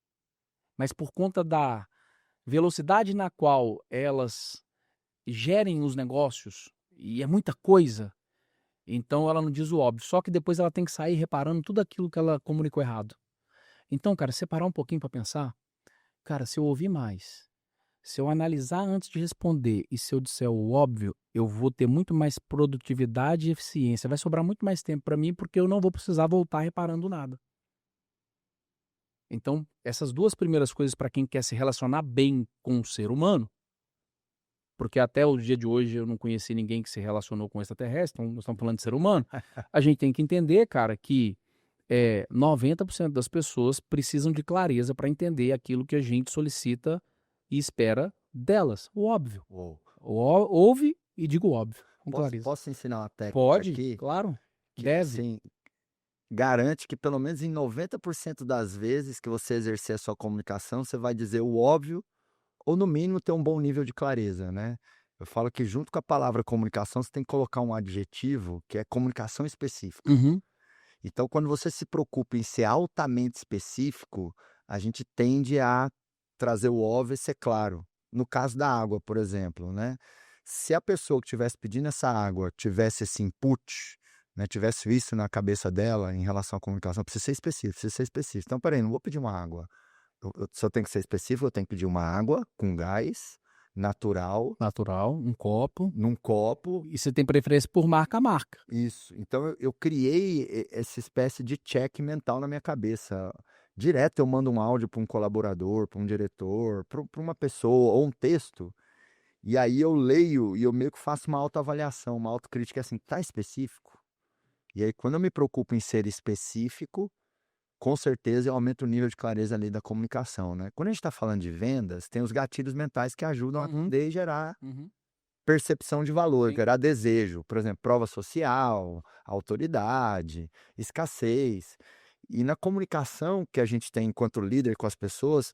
Mas por conta da velocidade na qual elas gerem os negócios, e é muita coisa, então ela não diz o óbvio. Só que depois ela tem que sair reparando tudo aquilo que ela comunicou errado. Então, cara, separar um pouquinho para pensar, cara, se eu ouvir mais, se eu analisar antes de responder e se eu disser o óbvio, eu vou ter muito mais produtividade e eficiência. Vai sobrar muito mais tempo para mim porque eu não vou precisar voltar reparando nada. Então, essas duas primeiras coisas para quem quer se relacionar bem com o ser humano, porque até o dia de hoje eu não conheci ninguém que se relacionou com extraterrestre, então nós estamos falando de ser humano, a gente tem que entender, cara, que 90% das pessoas precisam de clareza para entender aquilo que a gente solicita e espera delas. O óbvio. Ouve e diga o óbvio, com clareza. Posso ensinar uma técnica Pode, aqui? claro, Que, deve. assim, garante que pelo menos em 90% das vezes que você exercer a sua comunicação, você vai dizer o óbvio ou no mínimo ter um bom nível de clareza, né? Eu falo que junto com a palavra comunicação, você tem que colocar um adjetivo que é comunicação específica. Uhum. Então, quando você se preocupa em ser altamente específico, a gente tende a trazer o óbvio e ser claro. No caso da água, por exemplo, né? Se a pessoa que estivesse pedindo essa água tivesse esse input, né, tivesse isso na cabeça dela em relação à comunicação, precisa ser específico, precisa ser específico. Então, peraí, não vou pedir uma água. Se eu tenho que ser específico, eu tenho que pedir uma água com gás, natural, Natural, um copo. num copo. E você tem preferência por marca a marca. Isso. Então eu criei essa espécie de check mental na minha cabeça. Direto eu mando um áudio para um colaborador, para um diretor, para uma pessoa, ou um texto, e aí eu leio e eu meio que faço uma autoavaliação, uma autocrítica assim, tá específico? E aí quando eu me preocupo em ser específico, com certeza eu aumento o nível de clareza ali da comunicação, né? Quando a gente está falando de vendas, tem os gatilhos mentais que ajudam a poder gerar percepção de valor, Sim. gerar desejo. Por exemplo, prova social, autoridade, escassez. E na comunicação que a gente tem enquanto líder com as pessoas,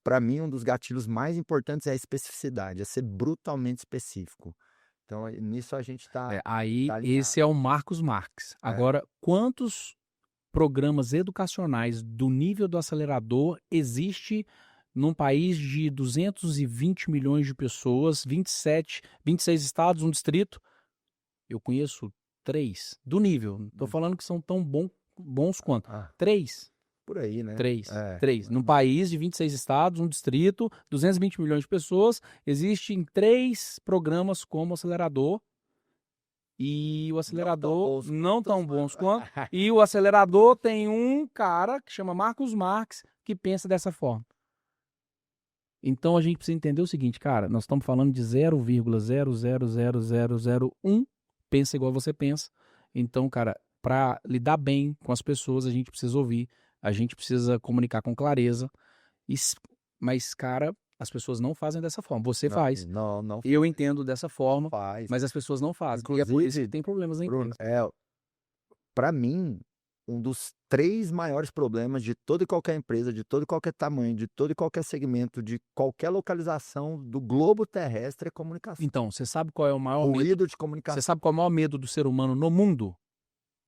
para mim, um dos gatilhos mais importantes é a especificidade, é ser brutalmente específico. Então, nisso a gente tá Aí, alinhado. esse é o Marcos Marques. Agora, quantos programas educacionais do nível do acelerador existe num país de 220 milhões de pessoas, 26 estados, um distrito? Eu conheço 3 do nível. Não tô falando que são tão bons quanto. 3. Por aí, né? 3. Num país de 26 estados, um distrito, 220 milhões de pessoas, existem 3 programas como acelerador. E o acelerador não tão bons quanto. E o acelerador tem um cara que chama Marcos Marques que pensa dessa forma. Então a gente precisa entender o seguinte, cara, nós estamos falando de 0,000001 pensa igual você pensa. Então, cara, para lidar bem com as pessoas, a gente precisa ouvir, a gente precisa comunicar com clareza. Mas, cara, as pessoas não fazem dessa forma. Você faz. Não. Eu entendo dessa forma, Faz. mas as pessoas não fazem. Inclusive, e é por isso que tem problemas na Bruno, empresa. para mim, um dos 3 maiores problemas de toda e qualquer empresa, de todo e qualquer tamanho, de todo e qualquer segmento, de qualquer localização do globo terrestre é comunicação. Então, você sabe qual é o maior medo? Ruído de comunicação. Você sabe qual é o maior medo do ser humano no mundo?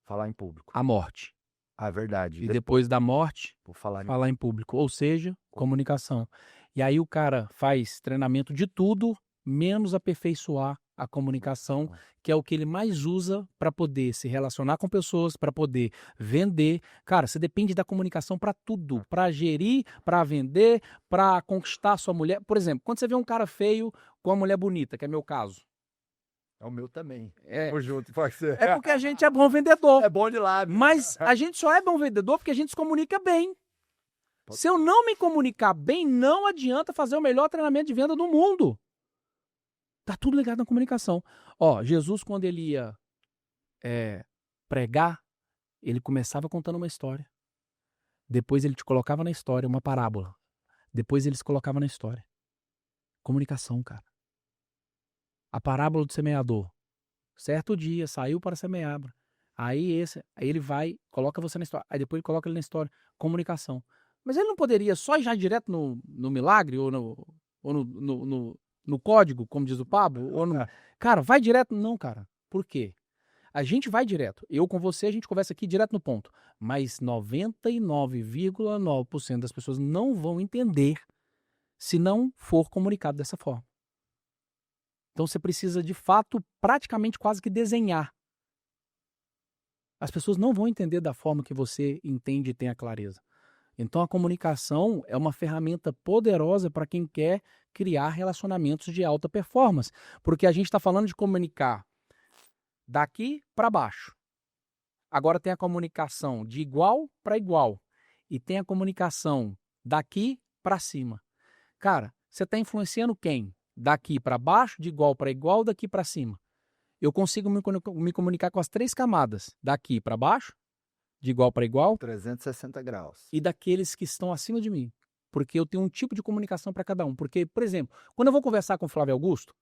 Falar em público. A morte. É verdade. E depois da morte, Por falar falar em público. Ou seja, comunicação. E aí o cara faz treinamento de tudo, menos aperfeiçoar a comunicação, que é o que ele mais usa para poder se relacionar com pessoas, para poder vender. Cara, você depende da comunicação para tudo, para gerir, para vender, para conquistar sua mulher. Por exemplo, quando você vê um cara feio com uma mulher bonita, que é meu caso. É o meu também. É, junto, pode ser. é porque a gente é bom vendedor. É bom de lábio. Mas a gente só é bom vendedor porque a gente se comunica bem. Se eu não me comunicar bem, não adianta fazer o melhor treinamento de venda do mundo. Tá tudo ligado na comunicação. Ó, Jesus, quando ele ia pregar, ele começava contando uma história. Depois ele te colocava na história, uma parábola. Depois ele se colocava na história. Comunicação, cara. A parábola do semeador. Certo dia, saiu para semear. Aí ele vai, coloca você na história. Aí depois ele coloca ele na história. Comunicação. Mas ele não poderia só ir já direto no milagre ou no código, como diz o Pablo? Cara, vai direto? Não, cara. Por quê? A gente vai direto. Eu com você, a gente conversa aqui direto no ponto. Mas 99,9% das pessoas não vão entender se não for comunicado dessa forma. Então você precisa, de fato, praticamente quase que desenhar. As pessoas não vão entender da forma que você entende e tem a clareza. Então a comunicação é uma ferramenta poderosa para quem quer criar relacionamentos de alta performance. Porque a gente está falando de comunicar daqui para baixo. Agora tem a comunicação de igual para igual. E tem a comunicação daqui para cima. Cara, você está influenciando quem? Daqui para baixo, de igual para igual, daqui para cima. Eu consigo me comunicar com as 3 camadas. Daqui para baixo, de igual para igual. 360 graus. E daqueles que estão acima de mim. Porque eu tenho um tipo de comunicação para cada um. Porque, por exemplo, quando eu vou conversar com o Flávio Augusto,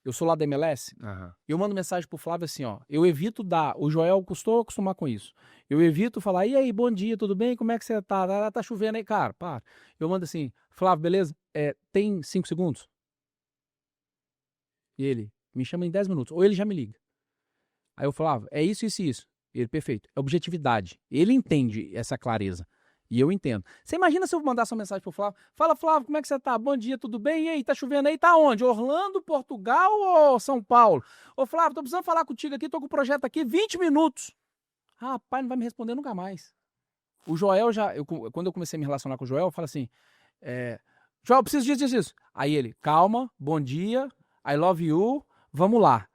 eu sou lá da MLS, eu mando mensagem pro Flávio assim, ó, eu evito dar, o Joel custou acostumar com isso, eu evito falar, e aí, bom dia, tudo bem, como é que você tá? Tá chovendo aí, cara, para. Eu mando assim, Flávio, beleza? Tem 5 segundos? E ele, me chama em 10 minutos, ou ele já me liga. Aí eu falava, é isso, isso e isso. Ele, perfeito, é objetividade. Ele entende essa clareza. E eu entendo. Você imagina se eu mandasse uma mensagem pro Flávio? Fala, Flávio, como é que você tá? Bom dia, tudo bem? E aí, tá chovendo aí? Tá onde? Orlando, Portugal ou São Paulo? Ô, Flávio, tô precisando falar contigo aqui, tô com o projeto aqui, 20 minutos. Rapaz, não vai me responder nunca mais. O Joel quando eu comecei a me relacionar com o Joel, eu falo assim, Joel, eu preciso disso. Aí ele, calma, bom dia, I love you, vamos lá.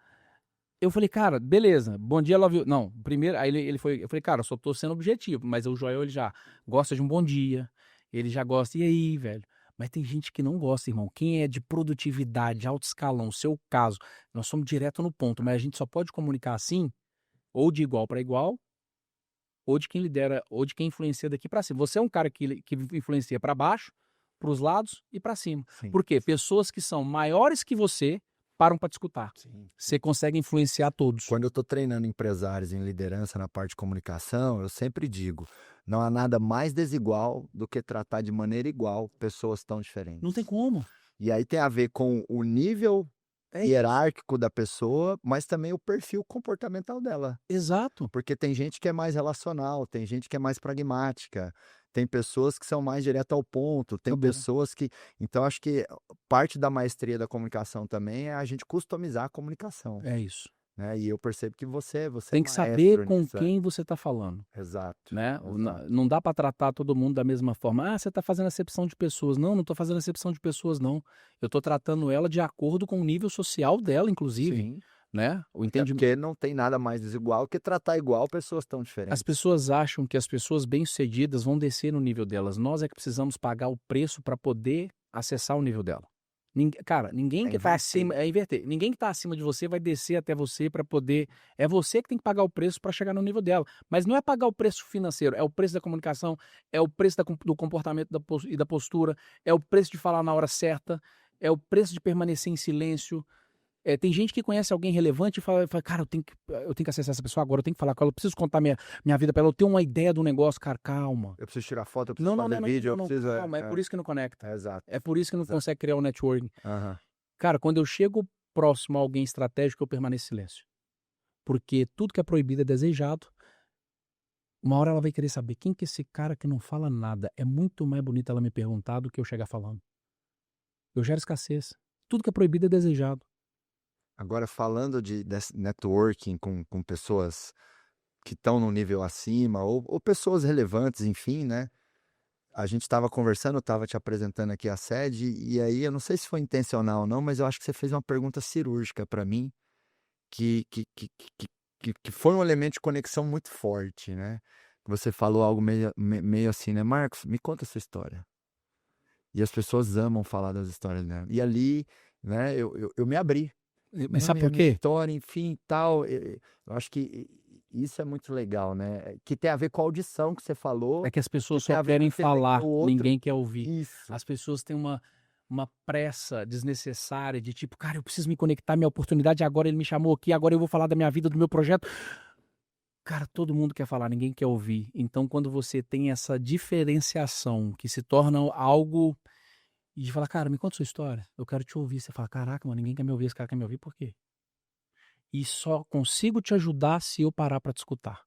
Eu falei, cara, beleza, bom dia, love you. Não, primeiro, aí eu falei, cara, eu só tô sendo objetivo, mas o Joel, ele já gosta de um bom dia, ele já gosta, e aí, velho? Mas tem gente que não gosta, irmão. Quem é de produtividade, alto escalão, seu caso, nós somos direto no ponto, mas a gente só pode comunicar assim, ou de igual para igual, ou de quem lidera, ou de quem influencia daqui para cima. Você é um cara que influencia para baixo, para os lados e para cima. Sim. Por quê? Pessoas que são maiores que você param para te escutar. Sim. Você consegue influenciar todos. Quando eu estou treinando empresários em liderança na parte de comunicação, eu sempre digo, Não há nada mais desigual do que tratar de maneira igual pessoas tão diferentes. Não tem como. E aí tem a ver com o nível É hierárquico da pessoa, mas também o perfil comportamental dela. exato. Porque tem gente que é mais relacional, tem gente que é mais pragmática, tem pessoas que são mais direto ao ponto, tem Acabou. pessoas que. Então, acho que parte da maestria da comunicação também é a gente customizar a comunicação, É isso. né? E eu percebo que você é Tem que saber maestro com nisso. quem você está falando. Exato. Né? Exato. Não dá para tratar todo mundo da mesma forma. Ah, você está fazendo acepção de pessoas. Não, não estou fazendo acepção de pessoas, não. Eu estou tratando ela de acordo com o nível social dela, inclusive. Sim. Né? O Até entendimento. porque não tem nada mais desigual que tratar igual pessoas tão As diferentes. pessoas acham que as pessoas bem-sucedidas vão descer no nível delas. Nós é que precisamos pagar o preço para poder acessar o nível dela. Cara, ninguém que está acima. É inverter. Ninguém que está acima de você vai descer até você para poder. É você que tem que pagar o preço para chegar no nível dela. Mas não é pagar o preço financeiro, é o preço da comunicação, é o preço do comportamento e da postura, é o preço de falar na hora certa, é o preço de permanecer em silêncio. Tem gente que conhece alguém relevante e fala, cara, eu tenho que acessar essa pessoa agora, eu tenho que falar com ela, eu preciso contar minha vida para ela, eu tenho uma ideia do negócio, cara, calma. Eu preciso tirar foto, eu preciso Não, fazer vídeo, eu preciso. calma, é por isso que não conecta. Exato. É por isso que não Exato. consegue criar o networking. Aham. Cara, quando eu chego próximo a alguém estratégico, eu permaneço em silêncio. Porque tudo que é proibido é desejado. Uma hora ela vai querer saber quem que é esse cara que não fala nada. É muito mais bonito ela me perguntar do que eu chegar falando. Eu gero escassez. Tudo que é proibido é desejado. Agora, falando desse networking com pessoas que estão num nível acima, ou pessoas relevantes, enfim, né? A gente estava conversando, eu estava te apresentando aqui a sede, e aí eu não sei se foi intencional ou não, mas eu acho que você fez uma pergunta cirúrgica para mim, que foi um elemento de conexão muito forte, né? Você falou algo meio assim, né? Marcos, me conta a sua história. E as pessoas amam falar das histórias dela. E ali, né, eu me abri. Mas sabe Não, e a por minha quê? história, enfim, tal. Eu acho que isso é muito legal, né? Que tem a ver com a audição que você falou, É que as pessoas que tem só a ver com querem entender que falar, o outro. ninguém quer ouvir. Isso. As pessoas têm uma pressa desnecessária de tipo, cara, eu preciso me conectar, minha oportunidade agora, ele me chamou aqui, agora eu vou falar da minha vida, do meu projeto. Cara, todo mundo quer falar, ninguém quer ouvir. Então, quando você tem essa diferenciação que se torna algo e de falar, cara, me conta sua história, eu quero te ouvir. Você fala, caraca, mano, ninguém quer me ouvir, esse cara quer me ouvir, por quê? E só consigo te ajudar se eu parar para te escutar.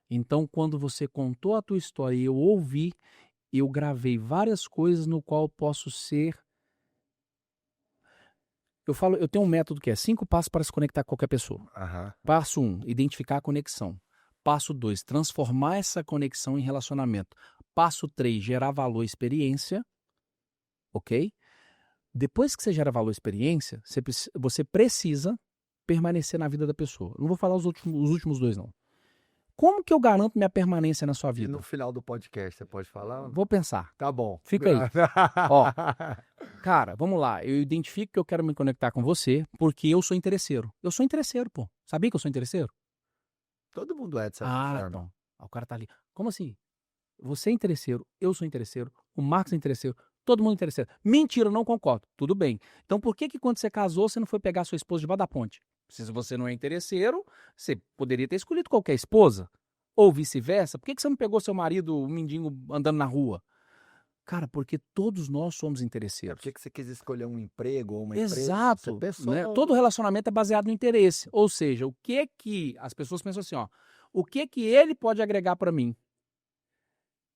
Então, quando você contou a tua história e eu ouvi, eu gravei várias coisas no qual eu posso ser. Eu tenho um método que é 5 passos para se conectar com qualquer pessoa. Aham. Passo 1, identificar a conexão. Passo 2, transformar essa conexão em relacionamento. Passo 3, gerar valor e experiência. Ok? Depois que você gera valor e experiência, você precisa permanecer na vida da pessoa. Não vou falar os últimos 2, não. Como que eu garanto minha permanência na sua E vida? no final do podcast, você pode falar? Vou pensar. Tá bom. Fica aí. Ó, cara, vamos lá. Eu identifico que eu quero me conectar com você porque eu sou interesseiro. Eu sou interesseiro, pô. Sabia que eu sou interesseiro? Todo mundo é, de certa forma. Então. O cara tá ali. Como assim? Você é interesseiro, eu sou interesseiro, o Marcos é interesseiro, todo mundo é interesseiro. Mentira, eu não concordo. Tudo bem. Então por que quando você casou, você não foi pegar sua esposa debaixo da ponte? Se você não é interesseiro, você poderia ter escolhido qualquer esposa. Ou vice-versa. Por que você não pegou seu marido, um mendigo, andando na rua? Cara, porque todos nós somos É interesseiros. porque você quis escolher um emprego ou uma empresa. Exato. Você pensou Né? Todo relacionamento é baseado no interesse. Ou seja, o que as pessoas pensam assim, ó, o que ele pode agregar para mim?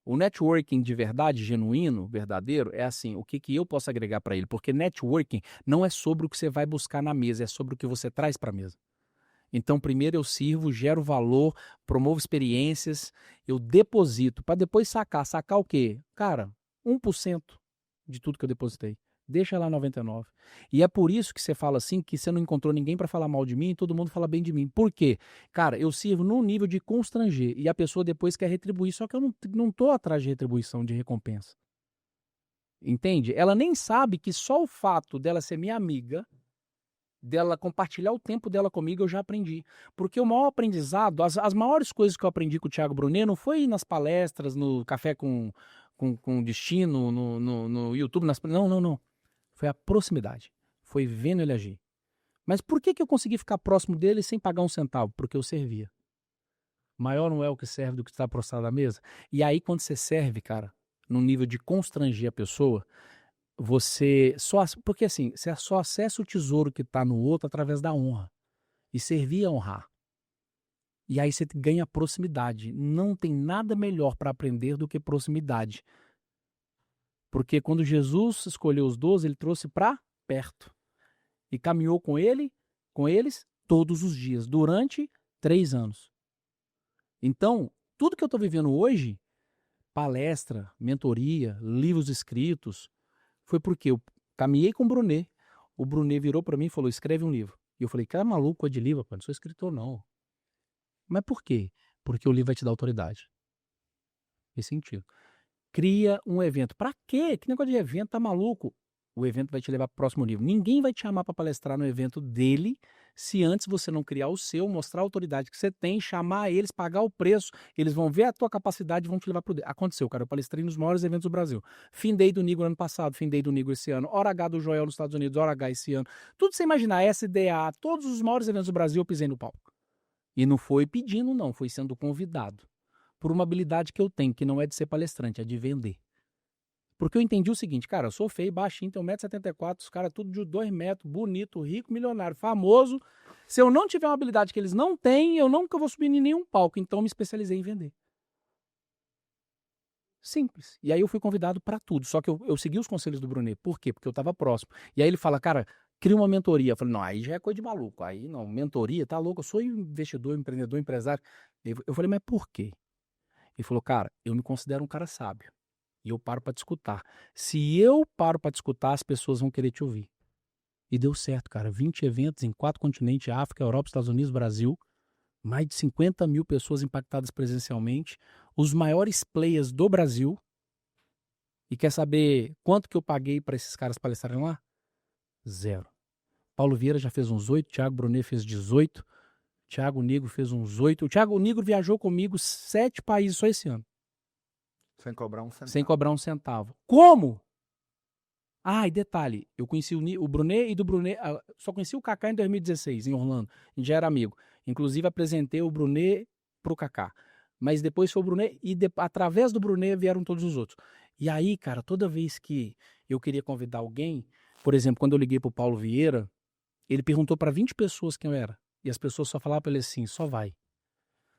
O networking de verdade, genuíno, verdadeiro, é assim, o que eu posso agregar para ele? Porque networking não é sobre o que você vai buscar na mesa, é sobre o que você traz para a mesa. Então, primeiro eu sirvo, gero valor, promovo experiências, eu deposito, para depois sacar. Sacar o quê? Cara, 1% de tudo que eu depositei. Deixa lá 99. E é por isso que você fala assim, que você não encontrou ninguém para falar mal de mim e todo mundo fala bem de mim. Por quê? Cara, eu sirvo num nível de constranger e a pessoa depois quer retribuir, só que eu não tô atrás de retribuição, de recompensa. Entende? Ela nem sabe que só o fato dela ser minha amiga, dela compartilhar o tempo dela comigo, eu já aprendi. Porque o maior aprendizado, as maiores coisas que eu aprendi com o Thiago Brunet não foi nas palestras, no Café com Destino, no YouTube, não. Foi a proximidade. Foi vendo ele agir. Mas por que eu consegui ficar próximo dele sem pagar um centavo? Porque eu servia. Maior não é o que serve do que está prostrado à mesa? E aí, quando você serve, cara, no nível de constranger a pessoa, você só... Porque assim, você só acessa o tesouro que está no outro através da honra. E servir é honrar. E aí você ganha proximidade. Não tem nada melhor para aprender do que proximidade. Porque quando Jesus escolheu os 12, ele trouxe para perto. E caminhou com eles todos os dias, durante 3 anos. Então, tudo que eu estou vivendo hoje, palestra, mentoria, livros escritos, foi porque eu caminhei com o Brunet. O Brunet virou para mim e falou, escreve um livro. E eu falei, cara, maluco, é de livro, não sou escritor não. Mas por quê? Porque o livro vai te dar autoridade. Fez sentido. Cria um evento. Pra quê? Que negócio de evento? Tá maluco? O evento vai te levar pro próximo nível. Ninguém vai te chamar para palestrar no evento dele se antes você não criar o seu, mostrar a autoridade que você tem, chamar eles, pagar o preço, eles vão ver a tua capacidade e vão te levar pro... Aconteceu, cara. Eu palestrei nos maiores eventos do Brasil. Fim Day do Negro ano passado, Fim Day do Negro esse ano, Hora H do Joel nos Estados Unidos, Hora H esse ano. Tudo sem imaginar, SDA, todos os maiores eventos do Brasil eu pisei no palco. E não foi pedindo, não, foi sendo convidado. Por uma habilidade que eu tenho, que não é de ser palestrante, é de vender. Porque eu entendi o seguinte, cara, eu sou feio, baixinho, tenho 1,74 m, os caras tudo de 2 metros, bonito, rico, milionário, famoso. Se eu não tiver uma habilidade que eles não têm, eu nunca vou subir em nenhum palco. Então eu me especializei em vender. Simples. E aí eu fui convidado para tudo. Só que eu segui os conselhos do Brunet. Por quê? Porque eu estava próximo. E aí ele fala, cara, cria uma mentoria. Eu falei, não, aí já é coisa de maluco. Aí não, mentoria, tá louco. Eu sou investidor, empreendedor, empresário. Eu falei, mas por quê? Ele falou, cara, eu me considero um cara sábio. E eu paro para te escutar. Se eu paro para te escutar, as pessoas vão querer te ouvir. E deu certo, cara. 20 eventos em 4 continentes, África, Europa, Estados Unidos, Brasil. Mais de 50 mil pessoas impactadas presencialmente. Os maiores players do Brasil. E quer saber quanto que eu paguei para esses caras palestrarem lá? 0. Paulo Vieira já fez uns 8, Thiago Brunet fez 18, Thiago Negro fez uns 8. O Thiago Negro viajou comigo 7 países só esse ano. Sem cobrar um centavo. Sem cobrar um centavo. Como? Ah, e detalhe, eu conheci o Brunet e do Brunet, só conheci o Kaká em 2016, em Orlando. A gente já era amigo. Inclusive apresentei o Brunet pro Kaká. Mas depois foi o Brunet e através do Brunet vieram todos os outros. E aí, cara, toda vez que eu queria convidar alguém, por exemplo, quando eu liguei pro Paulo Vieira, ele perguntou para 20 pessoas quem eu era. E as pessoas só falavam para ele assim, só vai.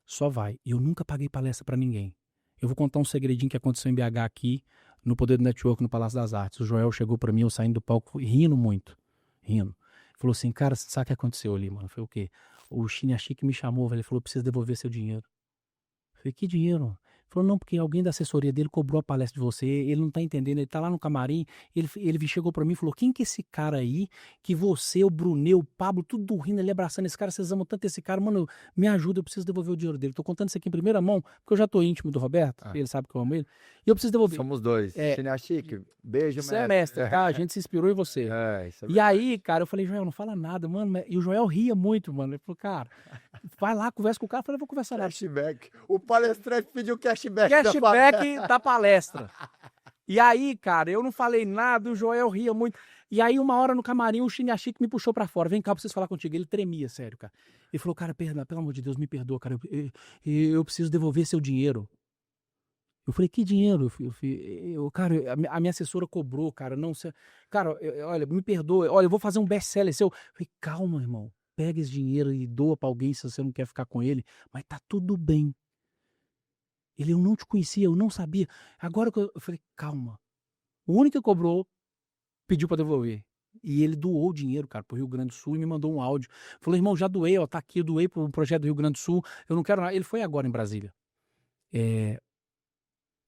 Só vai. E eu nunca paguei palestra para ninguém. Eu vou contar um segredinho que aconteceu em BH aqui, no Poder do Network, no Palácio das Artes. O Joel chegou para mim, eu saindo do palco, rindo muito. Rindo. Falou assim, cara, sabe o que aconteceu ali, mano? Foi o quê? O Chiniachique me chamou, ele falou, precisa devolver seu dinheiro. Eu falei, que dinheiro? Ele falou, não, porque alguém da assessoria dele cobrou a palestra de você, ele não tá entendendo, ele tá lá no camarim, ele chegou pra mim e falou, quem que é esse cara aí, que você, o Brunet, o Pablo, tudo rindo, ele abraçando esse cara, vocês amam tanto esse cara, mano, me ajuda, eu preciso devolver o dinheiro dele. Tô contando isso aqui em primeira mão, porque eu já tô íntimo do Roberto, ele sabe que eu amo ele, e eu preciso devolver. Somos dois. Chiniachique, beijo, mestre. Você é mestre, tá? A gente se inspirou em você. Isso é e aí, cara, eu falei, Joel, não fala nada, mano, e o Joel ria muito, mano, ele falou, cara, vai lá, conversa com o cara, eu falei, vou conversar lá. Cashback. O palestrante pediu cashback. Cashback da palestra. E aí, cara, eu não falei nada, o Joel ria muito. E aí, uma hora no camarim, o Chiniachique me puxou pra fora. Vem cá, preciso falar contigo. Ele tremia, sério, cara. Ele falou, cara, pelo amor de Deus, me perdoa, cara. Eu preciso devolver seu dinheiro. Eu falei, que dinheiro? Cara, a minha assessora cobrou, cara. Não sei. Cara, olha, me perdoa. Olha, eu vou fazer um best-seller seu. Eu falei, calma, irmão. Pega esse dinheiro e doa pra alguém se você não quer ficar com ele. Mas tá tudo bem. Eu não te conhecia, eu não sabia. Agora que eu falei, calma. O único que cobrou, pediu pra devolver. E ele doou o dinheiro, cara, pro Rio Grande do Sul e me mandou um áudio. Falou, irmão, já doei, ó, tá aqui, eu doei pro projeto do Rio Grande do Sul, eu não quero nada. Ele foi agora em Brasília.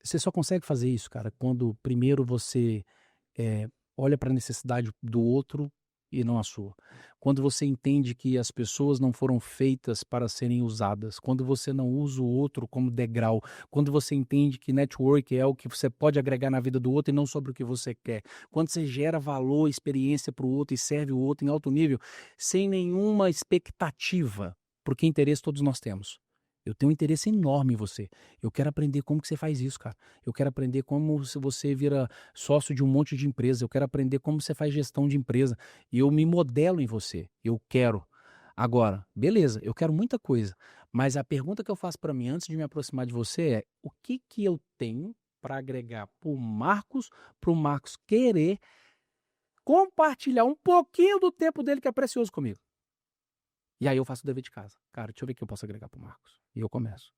Você só consegue fazer isso, cara, quando primeiro você olha pra necessidade do outro e não a sua. Quando você entende que as pessoas não foram feitas para serem usadas, quando você não usa o outro como degrau, quando você entende que network é o que você pode agregar na vida do outro e não sobre o que você quer, quando você gera valor, experiência para o outro e serve o outro em alto nível, sem nenhuma expectativa, porque interesse todos nós temos. Eu tenho um interesse enorme em você. Eu quero aprender como que você faz isso, cara. Eu quero aprender como você vira sócio de um monte de empresa. Eu quero aprender como você faz gestão de empresa. E eu me modelo em você. Eu quero. Agora, beleza, eu quero muita coisa. Mas a pergunta que eu faço para mim antes de me aproximar de você é: o que que eu tenho para agregar para o Marcos querer compartilhar um pouquinho do tempo dele que é precioso comigo? E aí eu faço o dever de casa. Cara, deixa eu ver o que eu posso agregar para o Marcos. E eu começo.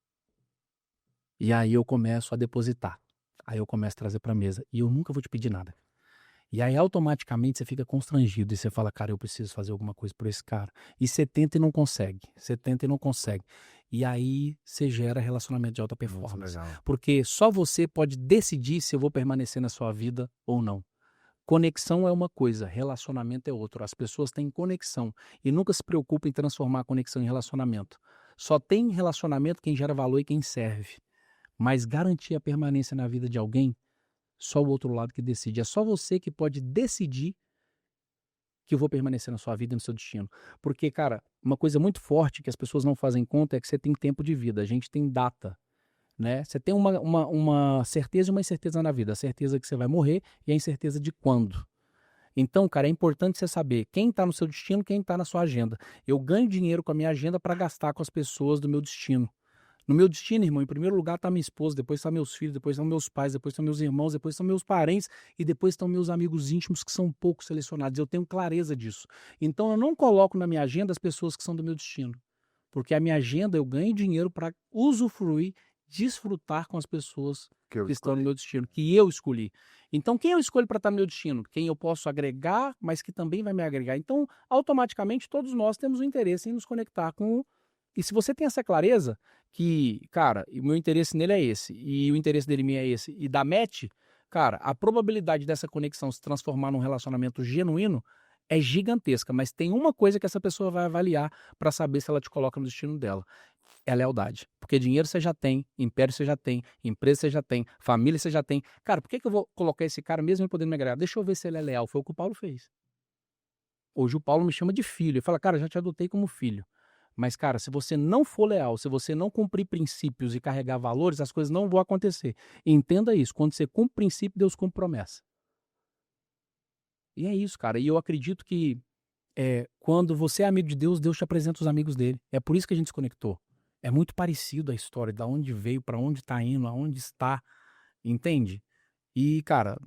E aí eu começo a depositar. Aí eu começo a trazer para a mesa. E eu nunca vou te pedir nada. E aí automaticamente você fica constrangido e você fala, cara, eu preciso fazer alguma coisa por esse cara. E você tenta e não consegue. Você tenta e não consegue. E aí você gera relacionamento de alta Muito performance. legal. Porque só você pode decidir se eu vou permanecer na sua vida ou não. Conexão é uma coisa, relacionamento é outra. As pessoas têm conexão e nunca se preocupam em transformar a conexão em relacionamento. Só tem relacionamento quem gera valor e quem serve. Mas garantir a permanência na vida de alguém, só o outro lado que decide. É só você que pode decidir que eu vou permanecer na sua vida e no seu destino. Porque, cara, uma coisa muito forte que as pessoas não fazem conta é que você tem tempo de vida. A gente tem data, né? Você tem uma certeza e uma incerteza na vida. A certeza que você vai morrer e a incerteza de quando. Então, cara, é importante você saber quem está no seu destino, quem está na sua agenda. Eu ganho dinheiro com a minha agenda para gastar com as pessoas do meu destino. No meu destino, irmão, em primeiro lugar está minha esposa, depois estão meus filhos, depois estão meus pais, depois estão meus irmãos, depois estão meus parentes e depois estão meus amigos íntimos que são pouco selecionados. Eu tenho clareza disso. Então eu não coloco na minha agenda as pessoas que são do meu destino. Porque a minha agenda eu ganho dinheiro para usufruir, desfrutar com as pessoas Que eu que estão no escolhi. meu destino, que eu escolhi. Então quem eu escolho para estar no meu destino? Quem eu posso agregar, mas que também vai me agregar. Então, automaticamente, todos nós temos o interesse em nos conectar com. E se você tem essa clareza, que, cara, o meu interesse nele é esse, e o interesse dele em mim é esse, e dá match, cara, a probabilidade dessa conexão se transformar num relacionamento genuíno é gigantesca, mas tem uma coisa que essa pessoa vai avaliar para saber se ela te coloca no destino dela. É a lealdade. Porque dinheiro você já tem, império você já tem, empresa você já tem, família você já tem. Cara, por que eu vou colocar esse cara mesmo podendo me agradar? Deixa eu ver se ele é leal. Foi o que o Paulo fez. Hoje o Paulo me chama de filho. Ele fala, cara, já te adotei como filho. Mas, cara, se você não for leal, se você não cumprir princípios e carregar valores, as coisas não vão acontecer. Entenda isso. Quando você cumpre princípio, Deus cumpre promessa. E é isso, cara. E eu acredito que quando você é amigo de Deus, Deus te apresenta os amigos dele. É por isso que a gente se conectou. É muito parecido a história, da onde veio, para onde tá indo, aonde está, entende? E, cara,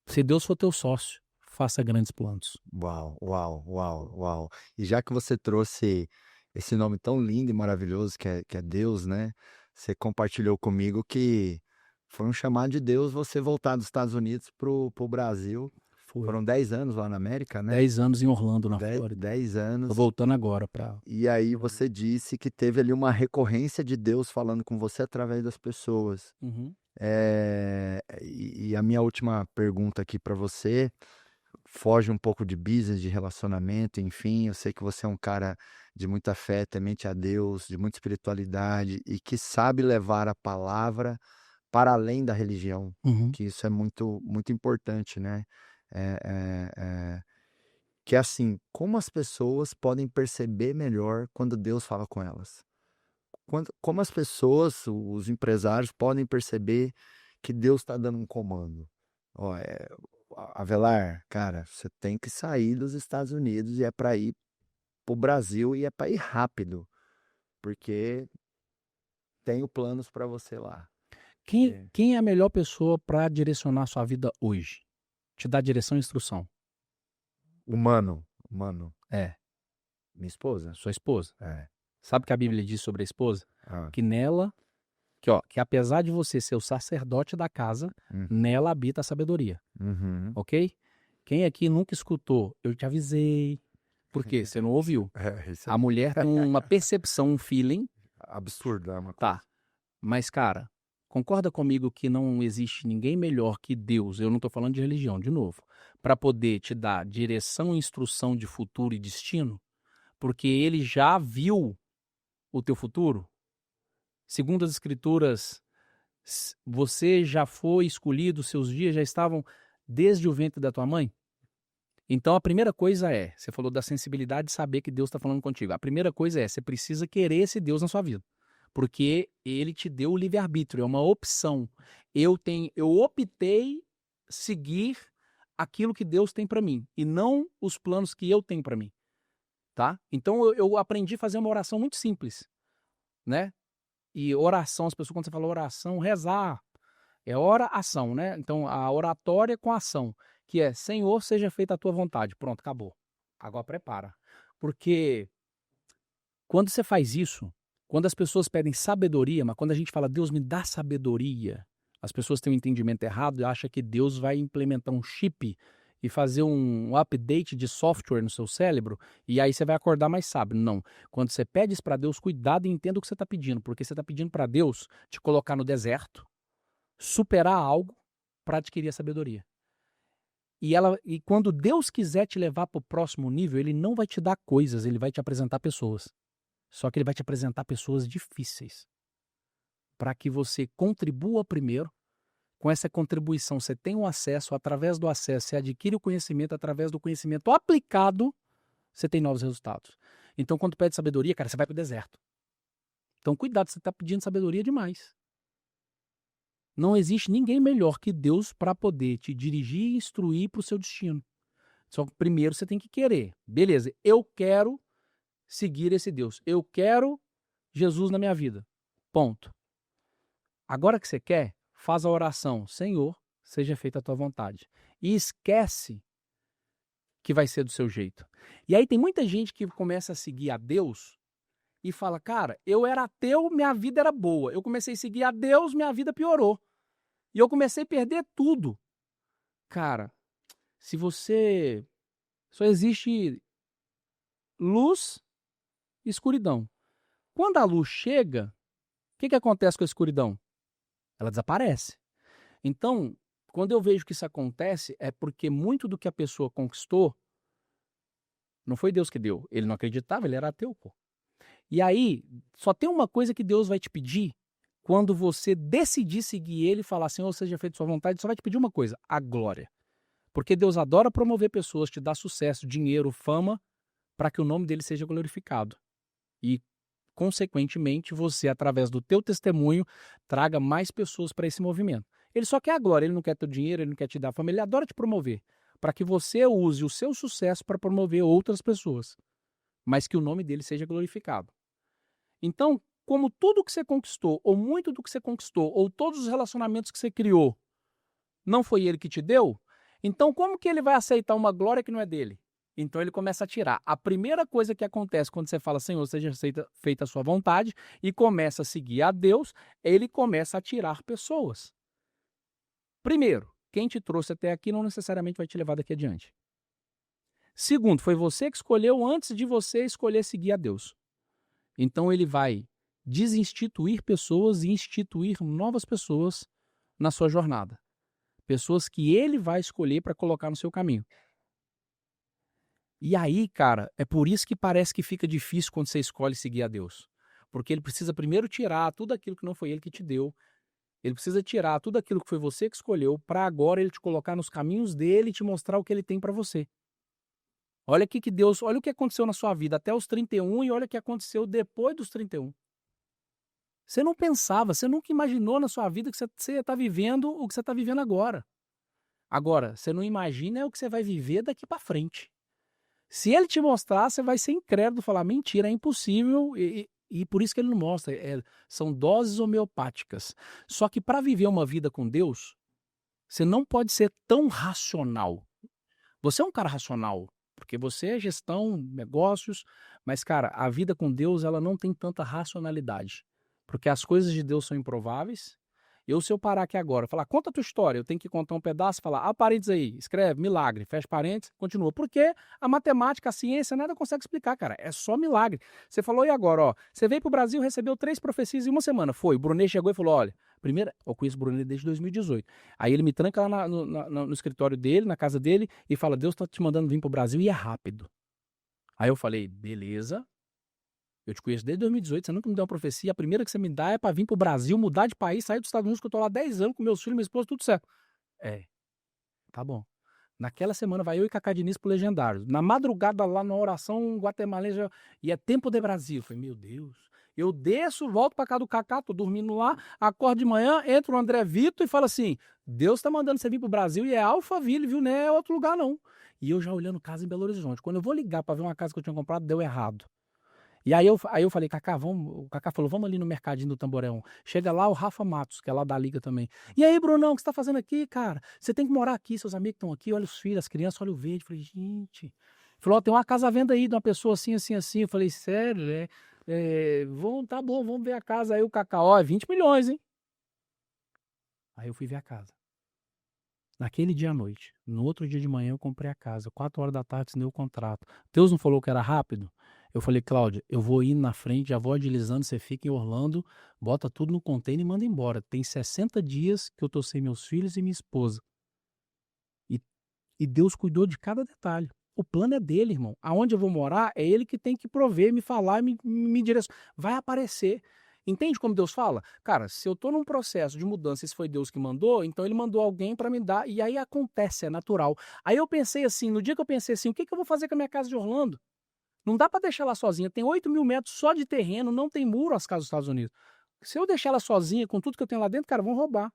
se Deus for teu sócio, faça grandes planos. Uau, uau, uau, uau. E já que você trouxe esse nome tão lindo e maravilhoso que é Deus, né? Você compartilhou comigo que foi um chamado de Deus você voltar dos Estados Unidos pro Brasil. Foi. Foram 10 anos lá na América, né? 10 anos em Orlando, na 10, Flórida. 10 Tô anos. voltando agora pra. E aí você disse que teve ali uma recorrência de Deus falando com você através das pessoas. Uhum. E a minha última pergunta aqui para você foge um pouco de business, de relacionamento, enfim. Eu sei que você é um cara de muita fé, temente a Deus, de muita espiritualidade e que sabe levar a palavra para além da religião, Uhum. que isso é muito, muito importante, né? É, é, é, que é assim, como as pessoas podem perceber melhor quando Deus fala com elas? Como as pessoas, os empresários, podem perceber que Deus está dando um comando? Ó, Avelar, cara, você tem que sair dos Estados Unidos e é para ir para o Brasil e é para ir rápido, porque tenho planos para você lá. Quem é a melhor pessoa para direcionar a sua vida hoje? Te dar direção e instrução. Humano, É, minha esposa. sua esposa. É. Sabe o que a Bíblia diz sobre a esposa? Ah, Que nela, que apesar de você ser o sacerdote da casa, hum, nela habita a sabedoria, uhum. ok? Quem aqui nunca escutou? Eu te avisei. Por quê? Você não ouviu. Isso A mulher tem uma percepção, um feeling, absurdo, é uma coisa. tá. Mas, cara, concorda comigo que não existe ninguém melhor que Deus, eu não tô falando de religião, de novo, para poder te dar direção e instrução de futuro e destino? Porque ele já viu o teu futuro? Segundo as escrituras, você já foi escolhido, seus dias já estavam desde o ventre da tua mãe? Então a primeira coisa você falou da sensibilidade de saber que Deus está falando contigo. A primeira coisa você precisa querer esse Deus na sua vida. Porque ele te deu o livre-arbítrio, é uma opção. Eu optei seguir aquilo que Deus tem para mim e não os planos que eu tenho para mim, tá? Então eu aprendi a fazer uma oração muito simples. né? E oração, as pessoas, quando você fala oração, rezar, é ora-ação, né? Então, a oratória com a ação, que é, Senhor, seja feita a tua vontade. Pronto, acabou. Agora prepara. Porque quando você faz isso, quando as pessoas pedem sabedoria, mas quando a gente fala, Deus me dá sabedoria, as pessoas têm um entendimento errado e acham que Deus vai implementar um chip e fazer um update de software no seu cérebro e aí você vai acordar mais sábio. Não. Quando você pede isso para Deus, cuidado e entenda o que você está pedindo, porque você está pedindo para Deus te colocar no deserto, superar algo para adquirir a sabedoria. E quando Deus quiser te levar para o próximo nível, Ele não vai te dar coisas, Ele vai te apresentar pessoas. Só que Ele vai te apresentar pessoas difíceis, para que você contribua primeiro. Com essa contribuição, você tem um acesso, através do acesso, você adquire o conhecimento, através do conhecimento aplicado, você tem novos resultados. Então, quando pede sabedoria, cara, você vai para o deserto. Então, cuidado, você está pedindo sabedoria demais. Não existe ninguém melhor que Deus para poder te dirigir e instruir para o seu destino. Só que primeiro você tem que querer. Beleza, eu quero seguir esse Deus. Eu quero Jesus na minha vida. Ponto. Agora que você quer, faz a oração. Senhor, seja feita a tua vontade. E esquece que vai ser do seu jeito. E aí tem muita gente que começa a seguir a Deus e fala, cara, eu era ateu, minha vida era boa. Eu comecei a seguir a Deus, minha vida piorou. E eu comecei a perder tudo. Cara, se você... Só existe luz e escuridão. Quando a luz chega, o que acontece com a escuridão? Ela desaparece. Então, quando eu vejo que isso acontece, é porque muito do que a pessoa conquistou não foi Deus que deu. Ele não acreditava, ele era ateu, pô. E aí, só tem uma coisa que Deus vai te pedir quando você decidir seguir Ele e falar, Senhor, seja feita sua vontade, só vai te pedir uma coisa, a glória. Porque Deus adora promover pessoas, te dar sucesso, dinheiro, fama, para que o nome dele seja glorificado. E, consequentemente, você, através do teu testemunho, traga mais pessoas para esse movimento. Ele só quer a glória, ele não quer teu dinheiro, ele não quer te dar fama, ele adora te promover, para que você use o seu sucesso para promover outras pessoas, mas que o nome dele seja glorificado. Então, como tudo que você conquistou, ou muito do que você conquistou, ou todos os relacionamentos que você criou, não foi ele que te deu, então como que ele vai aceitar uma glória que não é dele? Então ele começa a tirar. A primeira coisa que acontece quando você fala, Senhor, seja feita a sua vontade, e começa a seguir a Deus, ele começa a tirar pessoas. Primeiro, quem te trouxe até aqui não necessariamente vai te levar daqui adiante. Segundo, foi você que escolheu antes de você escolher seguir a Deus. Então ele vai desinstituir pessoas e instituir novas pessoas na sua jornada. Pessoas que ele vai escolher para colocar no seu caminho. E aí, cara, é por isso que parece que fica difícil quando você escolhe seguir a Deus. Porque ele precisa primeiro tirar tudo aquilo que não foi ele que te deu. Ele precisa tirar tudo aquilo que foi você que escolheu para agora ele te colocar nos caminhos dele e te mostrar o que ele tem para você. Olha aqui que Deus, olha o que aconteceu na sua vida até os 31 e olha o que aconteceu depois dos 31. Você não pensava, você nunca imaginou na sua vida que você está vivendo o que você está vivendo agora. Agora, você não imagina o que você vai viver daqui para frente. Se ele te mostrar, você vai ser incrédulo, falar mentira, é impossível, e por isso que ele não mostra. São doses homeopáticas. Só que para viver uma vida com Deus, você não pode ser tão racional. Você é um cara racional, porque você é gestão, negócios, mas, cara, a vida com Deus ela não tem tanta racionalidade. Porque as coisas de Deus são improváveis. Se eu parar aqui agora, falar, conta a tua história, eu tenho que contar um pedaço, falar, parênteses aí, escreve, milagre, fecha parênteses, continua. Porque a matemática, a ciência, nada consegue explicar, cara, é só milagre. Você falou, e agora, ó, você veio pro Brasil, recebeu 3 profecias em uma semana, foi, o Brunet chegou e falou, olha, primeiro, eu conheço o Brunet desde 2018, aí ele me tranca lá no escritório dele, na casa dele, e fala, Deus tá te mandando vir pro Brasil e é rápido. Aí eu falei, beleza. Eu te conheço desde 2018, você nunca me deu uma profecia. A primeira que você me dá é para vir pro Brasil, mudar de país, sair dos Estados Unidos, que eu tô lá 10 anos com meus filhos, minha esposa, tudo certo. Tá bom. Naquela semana vai eu e Cacá Diniz pro Legendário. Na madrugada lá na oração guatemalesa, e é tempo de Brasil. Eu falei, meu Deus. Eu desço, volto pra casa do Cacá, tô dormindo lá, acordo de manhã, entra o André Vitor e fala assim, Deus tá mandando você vir pro Brasil e é Alphaville, viu? Não é outro lugar não. E eu já olhando casa em Belo Horizonte. Quando eu vou ligar pra ver uma casa que eu tinha comprado, deu errado. E aí eu falei, Cacá, o Cacá falou, vamos ali no mercadinho do Tamborão. Chega lá o Rafa Matos, que é lá da Liga também. E aí, Brunão, o que você tá fazendo aqui, cara? Você tem que morar aqui, seus amigos estão aqui, olha os filhos, as crianças, olha o verde. Eu falei, gente... Falou, ó, tem uma casa à venda aí de uma pessoa assim, assim, assim. Eu falei, sério, né? Tá bom, vamos ver a casa. Aí o Cacá, ó, é 20 milhões, hein? Aí eu fui ver a casa. Naquele dia à noite. No outro dia de manhã eu comprei a casa. 4 horas da tarde assinei o contrato. Deus não falou que era rápido? Eu falei, Cláudia, eu vou indo na frente, já vou agilizando, você fica em Orlando, bota tudo no container e manda embora. Tem 60 dias que eu tô sem meus filhos e minha esposa. E, e Deus cuidou de cada detalhe. O plano é dele, irmão. Aonde eu vou morar, é ele que tem que prover, me falar, me direcionar. Vai aparecer. Entende como Deus fala? Cara, se eu tô num processo de mudança, se foi Deus que mandou, então ele mandou alguém para me dar, e aí acontece, é natural. Aí eu pensei assim, no dia que eu pensei assim, o que eu vou fazer com a minha casa de Orlando? Não dá para deixar ela sozinha, tem 8.000 metros só de terreno, não tem muro as casas dos Estados Unidos. Se eu deixar ela sozinha, com tudo que eu tenho lá dentro, cara, vão roubar.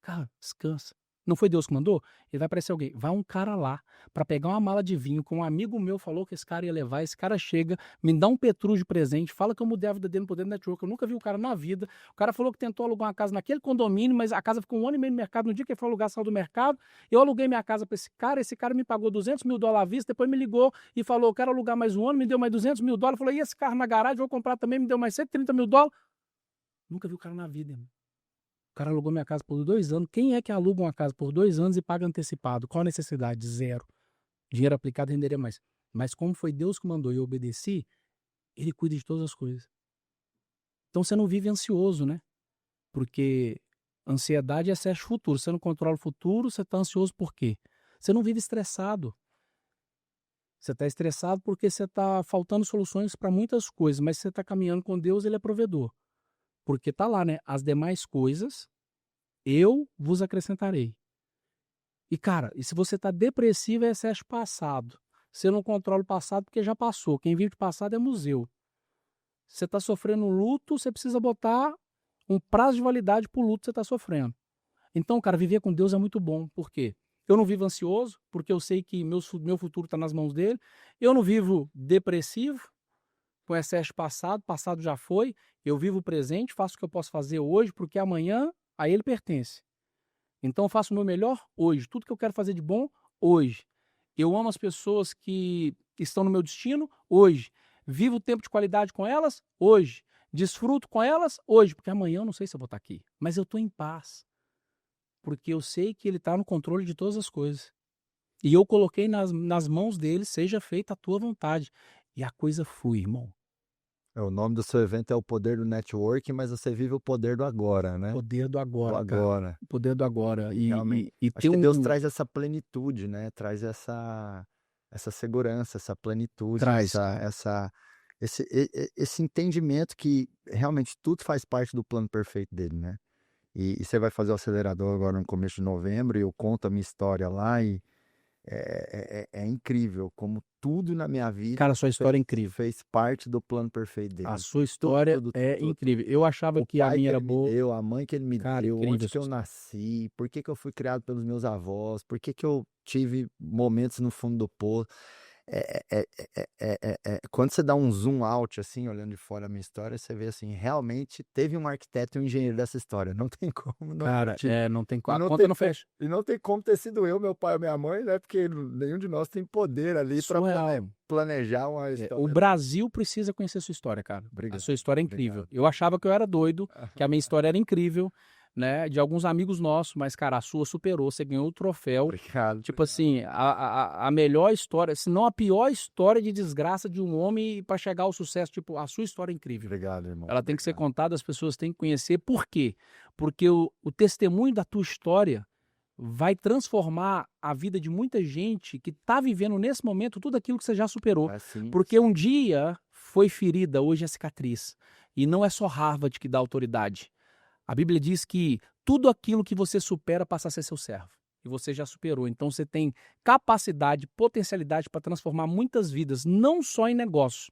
Cara, descansa. Não foi Deus que mandou? Ele vai aparecer alguém. Vai um cara lá para pegar uma mala de vinho que um amigo meu falou que esse cara ia levar. Esse cara chega, me dá um Petrus de presente, fala que eu mudei a vida dele no Poder do Network. Eu nunca vi o cara na vida. O cara falou que tentou alugar uma casa naquele condomínio, mas a casa ficou 1 ano e meio no mercado. No dia que ele foi alugar, saiu do mercado. Eu aluguei minha casa para esse cara. Esse cara me pagou $200 mil à vista. Depois me ligou e falou: eu quero alugar mais um ano. Me deu mais $200 mil. Falou: e esse carro na garagem? Vou comprar também. Me deu mais $130 mil. Nunca vi o cara na vida, irmão. O cara alugou minha casa por 2 anos. Quem é que aluga uma casa por 2 anos e paga antecipado? Qual a necessidade? Zero. Dinheiro aplicado renderia mais. Mas como foi Deus que mandou e eu obedeci, ele cuida de todas as coisas. Então você não vive ansioso, né? Porque ansiedade é excesso de futuro. Você não controla o futuro, você está ansioso por quê? Você não vive estressado. Você está estressado porque você está faltando soluções para muitas coisas, mas você está caminhando com Deus, ele é provedor. Porque tá lá, né? As demais coisas eu vos acrescentarei. E, cara, e se você tá depressivo, é excesso passado. Você não controla o passado porque já passou. Quem vive de passado é museu. Você tá sofrendo luto, você precisa botar um prazo de validade pro luto que você tá sofrendo. Então, cara, viver com Deus é muito bom. Por quê? Eu não vivo ansioso, porque eu sei que meu futuro tá nas mãos dele. Eu não vivo depressivo, com excesso passado, passado já foi. Eu vivo o presente, faço o que eu posso fazer hoje, porque amanhã a ele pertence. Então eu faço o meu melhor hoje, tudo que eu quero fazer de bom hoje. Eu amo as pessoas que estão no meu destino hoje. Vivo o tempo de qualidade com elas hoje. Desfruto com elas hoje, porque amanhã eu não sei se eu vou estar aqui. Mas eu estou em paz, porque eu sei que ele está no controle de todas as coisas. E eu coloquei nas mãos dele, seja feita a tua vontade. E a coisa flui, irmão. O nome do seu evento é o Poder do Network, mas você vive o poder do agora, né? Poder do O agora, cara. agora. Poder do agora. Realmente. E Acho ter que Deus traz essa plenitude, né? Traz essa segurança, essa plenitude, Traz. esse entendimento que realmente tudo faz parte do plano perfeito dele, né? E você vai fazer o acelerador agora no começo de novembro, e eu conto a minha história lá, e é incrível como tudo na minha vida Cara, a sua história é incrível. fez parte do plano perfeito dele. A sua história é incrível. Eu achava O que a pai minha que era ele me boa. deu, a mãe que ele me Cara, deu, incrível onde essa que eu história. nasci, por que que eu fui criado pelos meus avós, por que que eu tive momentos no fundo do poço. Quando você dá um zoom out, assim, olhando de fora a minha história, você vê assim, realmente teve um arquiteto e um engenheiro dessa história. Não tem como não Cara, ter. não tem E a não conta tem não como, fecha. e não tem como ter sido eu, meu pai ou minha mãe, né? Porque nenhum de nós tem poder ali para Surreal. planejar uma O história. Brasil precisa conhecer a sua história, cara. A Obrigado, sua história é incrível. obrigado. Eu achava que eu era doido, que a minha história era incrível, né? De alguns amigos nossos, mas, cara, a sua superou. Você ganhou o troféu. Obrigado. Tipo assim, a melhor história, se não a pior história de desgraça de um homem para chegar ao sucesso. Tipo, a sua história é incrível. Obrigado, irmão. Ela tem que ser Obrigado. contada, as pessoas têm que conhecer. Por quê? Porque o testemunho da tua história vai transformar a vida de muita gente que está vivendo nesse momento tudo aquilo que você já superou. Assim, Porque um dia foi ferida, hoje é cicatriz. E não é só Harvard que dá autoridade. A Bíblia diz que tudo aquilo que você supera passa a ser seu servo. E você já superou. Então você tem capacidade, potencialidade para transformar muitas vidas, não só em negócio,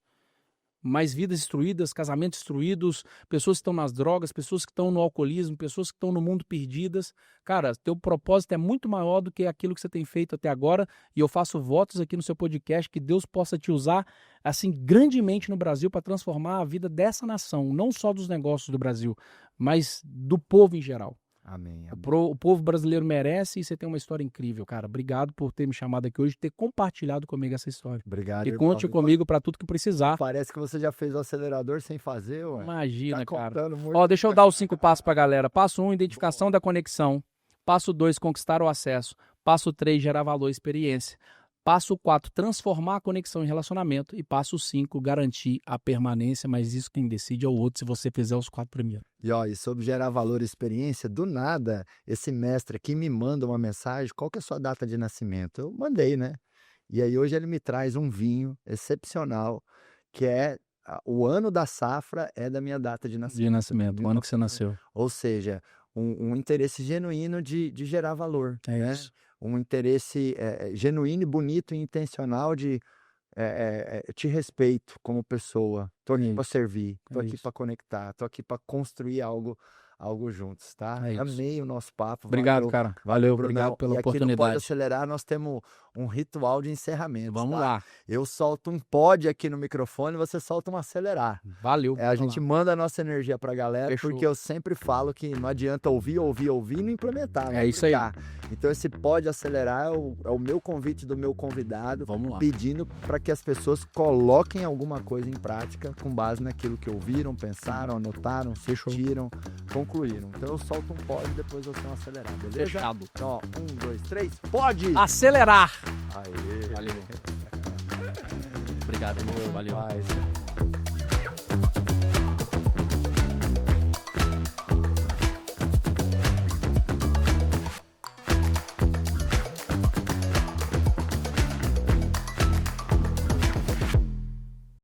mais vidas destruídas, casamentos destruídos, pessoas que estão nas drogas, pessoas que estão no alcoolismo, pessoas que estão no mundo perdidas. Cara, teu propósito é muito maior do que aquilo que você tem feito até agora, e eu faço votos aqui no seu podcast que Deus possa te usar assim grandemente no Brasil para transformar a vida dessa nação, não só dos negócios do Brasil, mas do povo em geral. Amém. O povo brasileiro merece, e você tem uma história incrível, cara. Obrigado por ter me chamado aqui hoje, ter compartilhado comigo essa história. Obrigado. E conte comigo para tudo que precisar. Parece que você já fez o acelerador sem fazer, ué. Imagina, Tá cara. contando muito. Ó, deixa eu dar os 5 passos pra galera. Passo 1, identificação da conexão. Passo 2, conquistar o acesso. Passo 3, gerar valor e experiência. Passo 4, transformar a conexão em relacionamento. E passo 5, garantir a permanência, mas isso quem decide é o outro, se você fizer os 4 primeiros. E sobre gerar valor e experiência, do nada, esse mestre aqui me manda uma mensagem, qual que é a sua data de nascimento? Eu mandei, né? E aí hoje ele me traz um vinho excepcional, que é o ano da safra, é da minha data de nascimento. De nascimento, o ano que você nasceu. Ou seja, um interesse genuíno de gerar valor. É né? isso. Um interesse genuíno, bonito e intencional de te respeito como pessoa. Tô aqui para servir, tô aqui para conectar, tô aqui para construir algo juntos, tá? É isso. Amei o nosso papo. Obrigado, cara. Valeu, Brunão. obrigado pela E aqui no Pode oportunidade. Acelerar, nós temos um ritual de encerramento. Vamos tá? lá. Eu solto um pod aqui no microfone, você solta um acelerar. Valeu. A gente manda a nossa energia pra galera, Fechou. porque eu sempre falo que não adianta ouvir e não implementar. É isso aí. Então esse pode acelerar é o meu convite do meu convidado, Vamos lá. pedindo para que as pessoas coloquem alguma coisa em prática com base naquilo que ouviram, pensaram, anotaram, sentiram, concluíram. Então eu solto um pode e depois você um acelerar, beleza? Fechado. Então, ó, 1, 2, 3, pode! Acelerar. Aê! Valeu. Obrigado, irmão. Valeu. Paz.